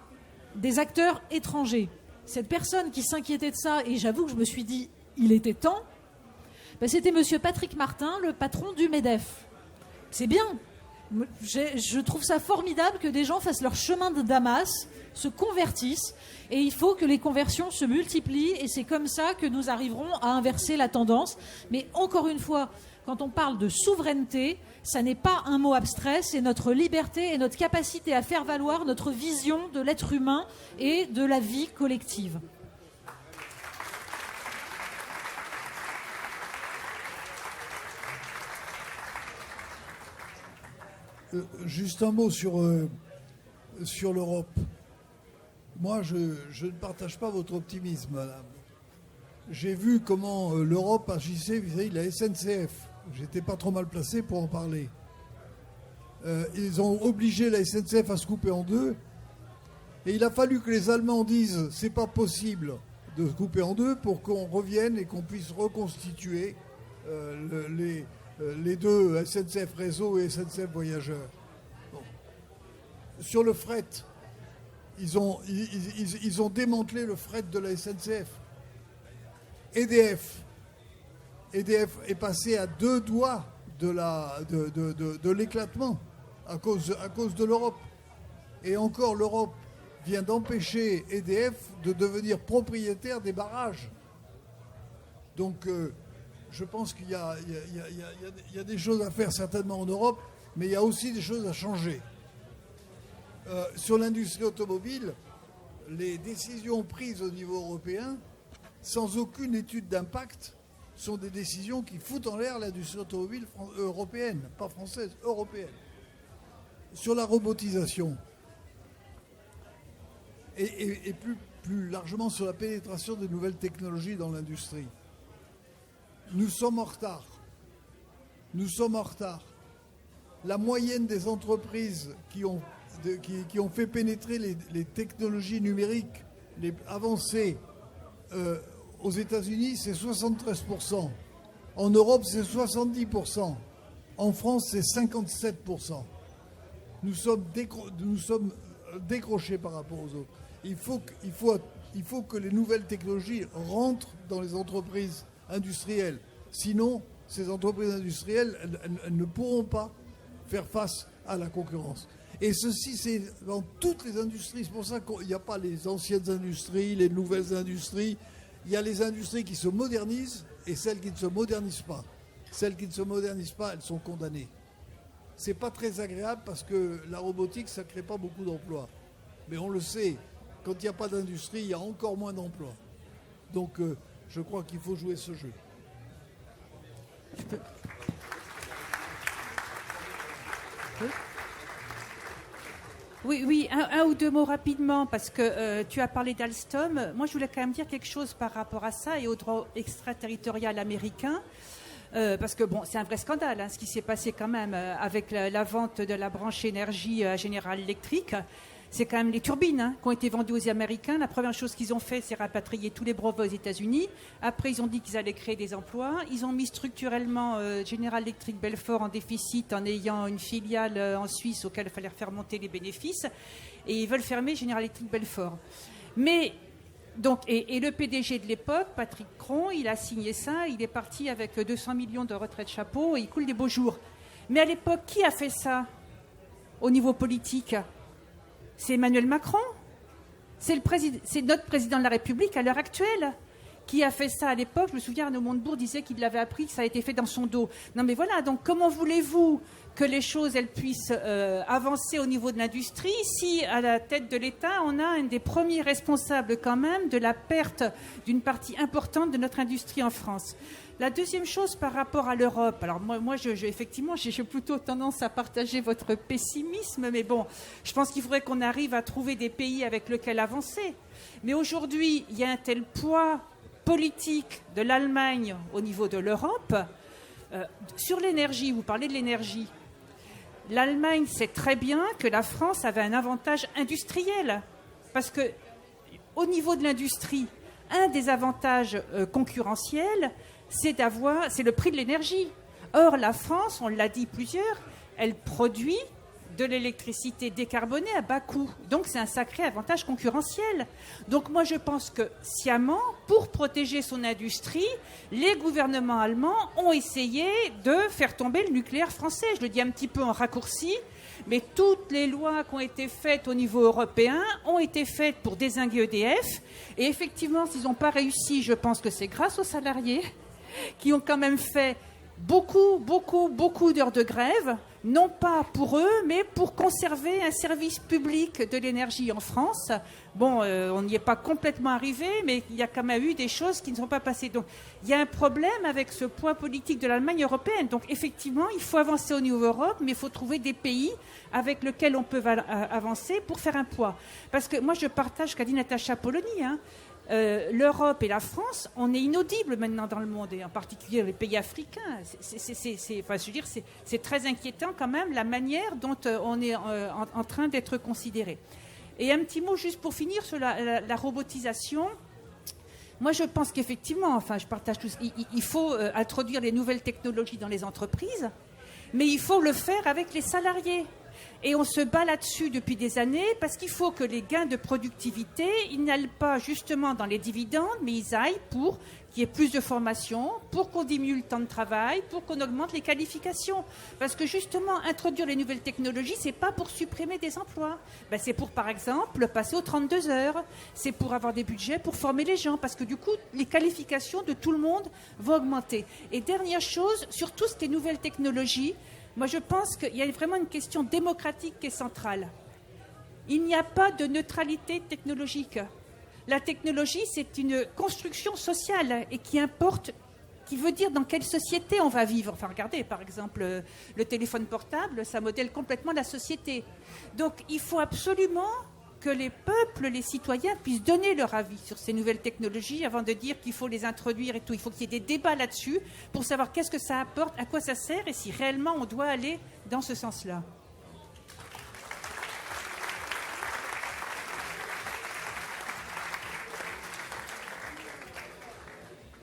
des acteurs étrangers. Cette personne qui s'inquiétait de ça, et j'avoue que je me suis dit, il était temps, c'était monsieur Patrick Martin, le patron du MEDEF. C'est bien. Je trouve ça formidable que des gens fassent leur chemin de Damas, se convertissent, et il faut que les conversions se multiplient, et c'est comme ça que nous arriverons à inverser la tendance. Mais encore une fois, quand on parle de souveraineté, ça n'est pas un mot abstrait, c'est notre liberté et notre capacité à faire valoir notre vision de l'être humain et de la vie collective. Juste un mot sur l'Europe. Moi, je ne partage pas votre optimisme, madame. J'ai vu comment l'Europe agissait vis-à-vis de la SNCF. J'étais pas trop mal placé pour en parler. Ils ont obligé la SNCF à se couper en deux. Et il a fallu que les Allemands disent c'est pas possible de se couper en deux pour qu'on revienne et qu'on puisse reconstituer les deux, SNCF Réseau et SNCF Voyageurs. Bon. Sur le fret, ils ont démantelé le fret de la SNCF. EDF est passé à deux doigts de l'éclatement à cause de l'Europe. Et encore, l'Europe vient d'empêcher EDF de devenir propriétaire des barrages. Donc, je pense qu'il y a des choses à faire certainement en Europe, mais il y a aussi des choses à changer. Sur l'industrie automobile, les décisions prises au niveau européen, sans aucune étude d'impact, sont des décisions qui foutent en l'air l'industrie automobile européenne, pas française, européenne. Sur la robotisation et plus largement sur la pénétration des nouvelles technologies dans l'industrie, nous sommes en retard. Nous sommes en retard. La moyenne des entreprises qui ont fait pénétrer les technologies numériques, les avancées aux États-Unis, c'est 73%. En Europe, c'est 70%. En France, c'est 57%. Nous sommes décrochés par rapport aux autres. Il faut que les nouvelles technologies rentrent dans les entreprises industrielles. Sinon, ces entreprises industrielles, elles ne pourront pas faire face à la concurrence. Et ceci, c'est dans toutes les industries. C'est pour ça qu'il n'y a pas les anciennes industries, les nouvelles industries. Il y a les industries qui se modernisent et celles qui ne se modernisent pas. Celles qui ne se modernisent pas, elles sont condamnées. C'est pas très agréable parce que la robotique, ça ne crée pas beaucoup d'emplois. Mais on le sait, quand il n'y a pas d'industrie, il y a encore moins d'emplois. Donc, je crois qu'il faut jouer ce jeu. Oui, un ou deux mots rapidement, parce que tu as parlé d'Alstom. Moi, je voulais quand même dire quelque chose par rapport à ça et au droit extraterritorial américain. Parce que bon, c'est un vrai scandale, hein, ce qui s'est passé quand même avec la vente de la branche énergie à General Electric. C'est quand même les turbines qui ont été vendues aux Américains. La première chose qu'ils ont fait, c'est rapatrier tous les brevets aux États-Unis. Après, ils ont dit qu'ils allaient créer des emplois. Ils ont mis structurellement General Electric Belfort en déficit en ayant une filiale en Suisse auquel il fallait faire monter les bénéfices. Et ils veulent fermer General Electric Belfort. Mais donc, et le PDG de l'époque, Patrick Cron, il a signé ça. Il est parti avec 200 millions de retraite chapeau et il coule des beaux jours. Mais à l'époque, qui a fait ça au niveau politique ? C'est Emmanuel Macron. C'est notre président de la République à l'heure actuelle qui a fait ça à l'époque. Je me souviens, Arnaud Montebourg disait qu'il l'avait appris, que ça a été fait dans son dos. Non mais voilà, donc comment voulez-vous que les choses elles puissent avancer au niveau de l'industrie si à la tête de l'État, on a un des premiers responsables quand même de la perte d'une partie importante de notre industrie en France. La deuxième chose par rapport à l'Europe, alors moi effectivement, j'ai plutôt tendance à partager votre pessimisme, mais bon, je pense qu'il faudrait qu'on arrive à trouver des pays avec lesquels avancer. Mais aujourd'hui, il y a un tel poids politique de l'Allemagne au niveau de l'Europe. Sur l'énergie, vous parlez de l'énergie. L'Allemagne sait très bien que la France avait un avantage industriel, parce que au niveau de l'industrie, un des avantages concurrentiels, c'est le prix de l'énergie. Or, la France, on l'a dit plusieurs, elle produit de l'électricité décarbonée à bas coût. Donc, c'est un sacré avantage concurrentiel. Donc, moi, je pense que sciemment, pour protéger son industrie, les gouvernements allemands ont essayé de faire tomber le nucléaire français. Je le dis un petit peu en raccourci, mais toutes les lois qui ont été faites au niveau européen ont été faites pour dézinguer EDF. Et effectivement, s'ils n'ont pas réussi, je pense que c'est grâce aux salariés qui ont quand même fait beaucoup d'heures de grève, non pas pour eux, mais pour conserver un service public de l'énergie en France. Bon, on n'y est pas complètement arrivé, mais il y a quand même eu des choses qui ne sont pas passées. Donc, il y a un problème avec ce poids politique de l'Allemagne européenne. Donc, effectivement, il faut avancer au niveau Europe, mais il faut trouver des pays avec lesquels on peut avancer pour faire un poids. Parce que moi, je partage ce qu'a dit Natacha Polony, l'Europe et la France, on est inaudibles maintenant dans le monde, et en particulier les pays africains. C'est très inquiétant quand même la manière dont on est en train d'être considéré. Et un petit mot juste pour finir sur la robotisation. Moi, je pense qu'effectivement, je partage tout. Il faut introduire les nouvelles technologies dans les entreprises, mais il faut le faire avec les salariés. Et on se bat là-dessus depuis des années parce qu'il faut que les gains de productivité, ils n'aillent pas justement dans les dividendes, mais ils aillent pour qu'il y ait plus de formation, pour qu'on diminue le temps de travail, pour qu'on augmente les qualifications. Parce que justement, introduire les nouvelles technologies, c'est pas pour supprimer des emplois. C'est pour, par exemple, passer aux 32 heures. C'est pour avoir des budgets pour former les gens. Parce que du coup, les qualifications de tout le monde vont augmenter. Et dernière chose, sur tout ce qui est nouvelles technologies, moi, je pense qu'il y a vraiment une question démocratique qui est centrale. Il n'y a pas de neutralité technologique. La technologie, c'est une construction sociale et qui qui veut dire dans quelle société on va vivre. Enfin, regardez, par exemple, le téléphone portable, ça modèle complètement la société. Donc, il faut absolument que les peuples, les citoyens puissent donner leur avis sur ces nouvelles technologies avant de dire qu'il faut les introduire et tout. Il faut qu'il y ait des débats là-dessus pour savoir qu'est-ce que ça apporte, à quoi ça sert et si réellement on doit aller dans ce sens-là.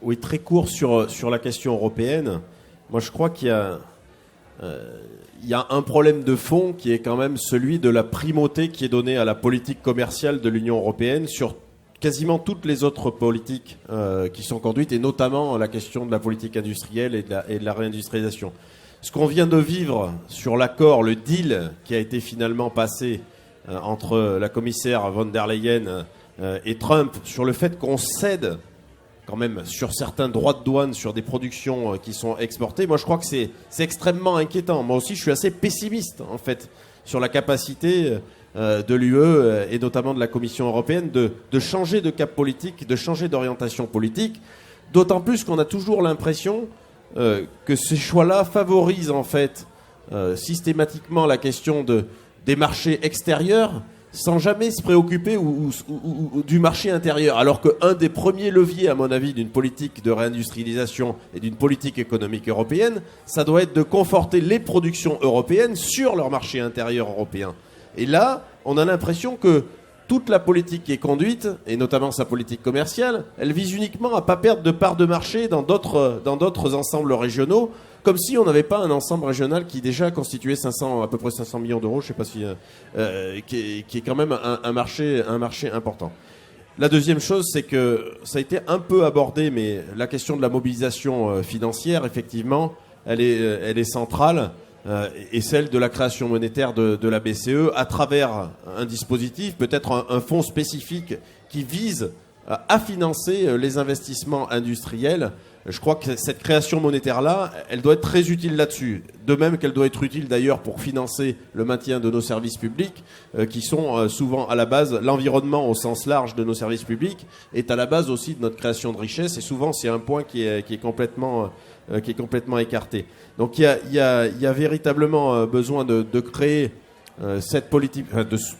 Oui, très court sur la question européenne. Moi, je crois qu'il y a un problème de fond qui est quand même celui de la primauté qui est donnée à la politique commerciale de l'Union européenne sur quasiment toutes les autres politiques qui sont conduites, et notamment la question de la politique industrielle et de la réindustrialisation. Ce qu'on vient de vivre sur l'accord, le deal qui a été finalement passé entre la commissaire von der Leyen et Trump, sur le fait qu'on cède quand même sur certains droits de douane sur des productions qui sont exportées, moi je crois que c'est extrêmement inquiétant. Moi aussi je suis assez pessimiste en fait sur la capacité de l'UE et notamment de la Commission européenne de changer de cap politique, de changer d'orientation politique, d'autant plus qu'on a toujours l'impression que ces choix-là favorisent en fait systématiquement la question des marchés extérieurs, sans jamais se préoccuper ou du marché intérieur. Alors qu'un des premiers leviers, à mon avis, d'une politique de réindustrialisation et d'une politique économique européenne, ça doit être de conforter les productions européennes sur leur marché intérieur européen. Et là, on a l'impression que toute la politique qui est conduite, et notamment sa politique commerciale, elle vise uniquement à ne pas perdre de part de marché dans d'autres ensembles régionaux, comme si on n'avait pas un ensemble régional qui déjà constituait à peu près 500 millions d'euros, je ne sais pas si, qui est quand même un marché important. La deuxième chose, c'est que ça a été un peu abordé, mais la question de la mobilisation financière, effectivement, elle est centrale, et celle de la création monétaire de la BCE à travers un dispositif, peut-être un fonds spécifique qui vise à financer les investissements industriels. Je crois que cette création monétaire-là, elle doit être très utile là-dessus. De même qu'elle doit être utile d'ailleurs pour financer le maintien de nos services publics, qui sont souvent à la base, l'environnement au sens large de nos services publics est à la base aussi de notre création de richesse, et souvent c'est un point qui est complètement écarté. Donc il y a véritablement besoin de créer cette politique,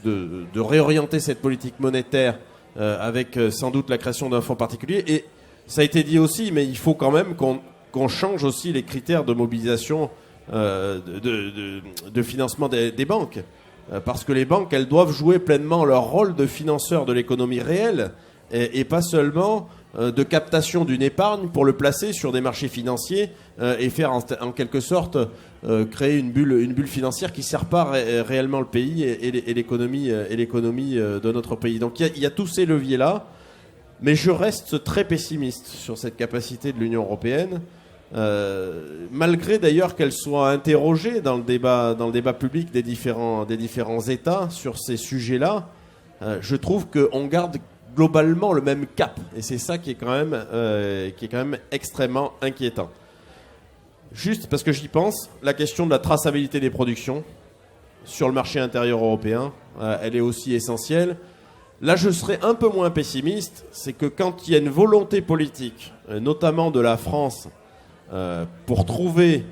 de réorienter cette politique monétaire avec sans doute la création d'un fonds particulier. Et ça a été dit aussi, mais il faut quand même qu'on change aussi les critères de mobilisation de financement des banques. Parce que les banques, elles doivent jouer pleinement leur rôle de financeurs de l'économie réelle et pas seulement de captation d'une épargne pour le placer sur des marchés financiers et faire en quelque sorte créer une bulle financière qui ne sert pas réellement le pays et l'économie de notre pays. Donc il y a tous ces leviers-là. Mais je reste très pessimiste sur cette capacité de l'Union européenne, malgré d'ailleurs qu'elle soit interrogée dans le débat public des différents États sur ces sujets-là. Je trouve qu'on garde globalement le même cap, et c'est ça qui est quand même extrêmement inquiétant. Juste parce que j'y pense, la question de la traçabilité des productions sur le marché intérieur européen, elle est aussi essentielle. Là, je serais un peu moins pessimiste, c'est que quand il y a une volonté politique, notamment de la France, pour trouver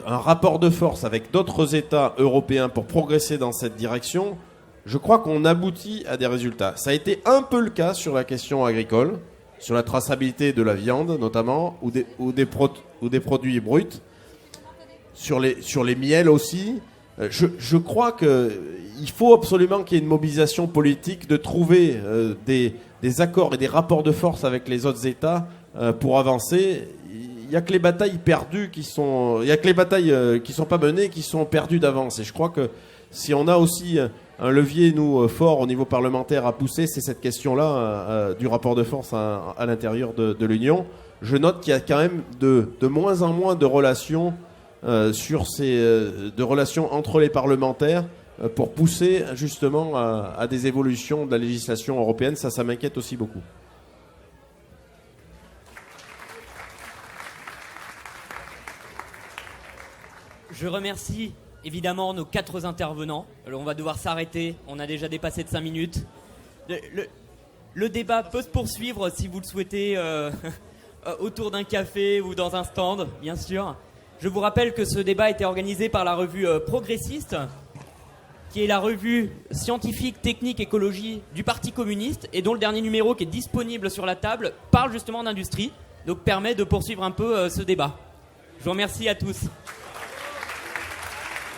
un rapport de force avec d'autres États européens pour progresser dans cette direction, je crois qu'on aboutit à des résultats. Ça a été un peu le cas sur la question agricole, sur la traçabilité de la viande notamment, ou des produits bruts, sur les miels aussi. Je crois qu'il faut absolument qu'il y ait une mobilisation politique, de trouver des accords et des rapports de force avec les autres États pour avancer. Il n'y a que les batailles perdues qui sont pas menées, qui sont perdues d'avance. Et je crois que si on a aussi un levier, nous, fort au niveau parlementaire à pousser, c'est cette question-là du rapport de force à l'intérieur de l'Union. Je note qu'il y a quand même de moins en moins de relations de relations entre les parlementaires pour pousser justement à des évolutions de la législation européenne. Ça m'inquiète aussi beaucoup. Je remercie évidemment nos 4 intervenants. Alors, on va devoir s'arrêter, on a déjà dépassé de 5 minutes. Le débat peut se poursuivre si vous le souhaitez autour d'un café ou dans un stand, bien sûr. Je vous rappelle que ce débat a été organisé par la revue Progressiste, qui est la revue scientifique, technique, écologie du Parti communiste, et dont le dernier numéro, qui est disponible sur la table, parle justement d'industrie, donc permet de poursuivre un peu ce débat. Je vous remercie à tous.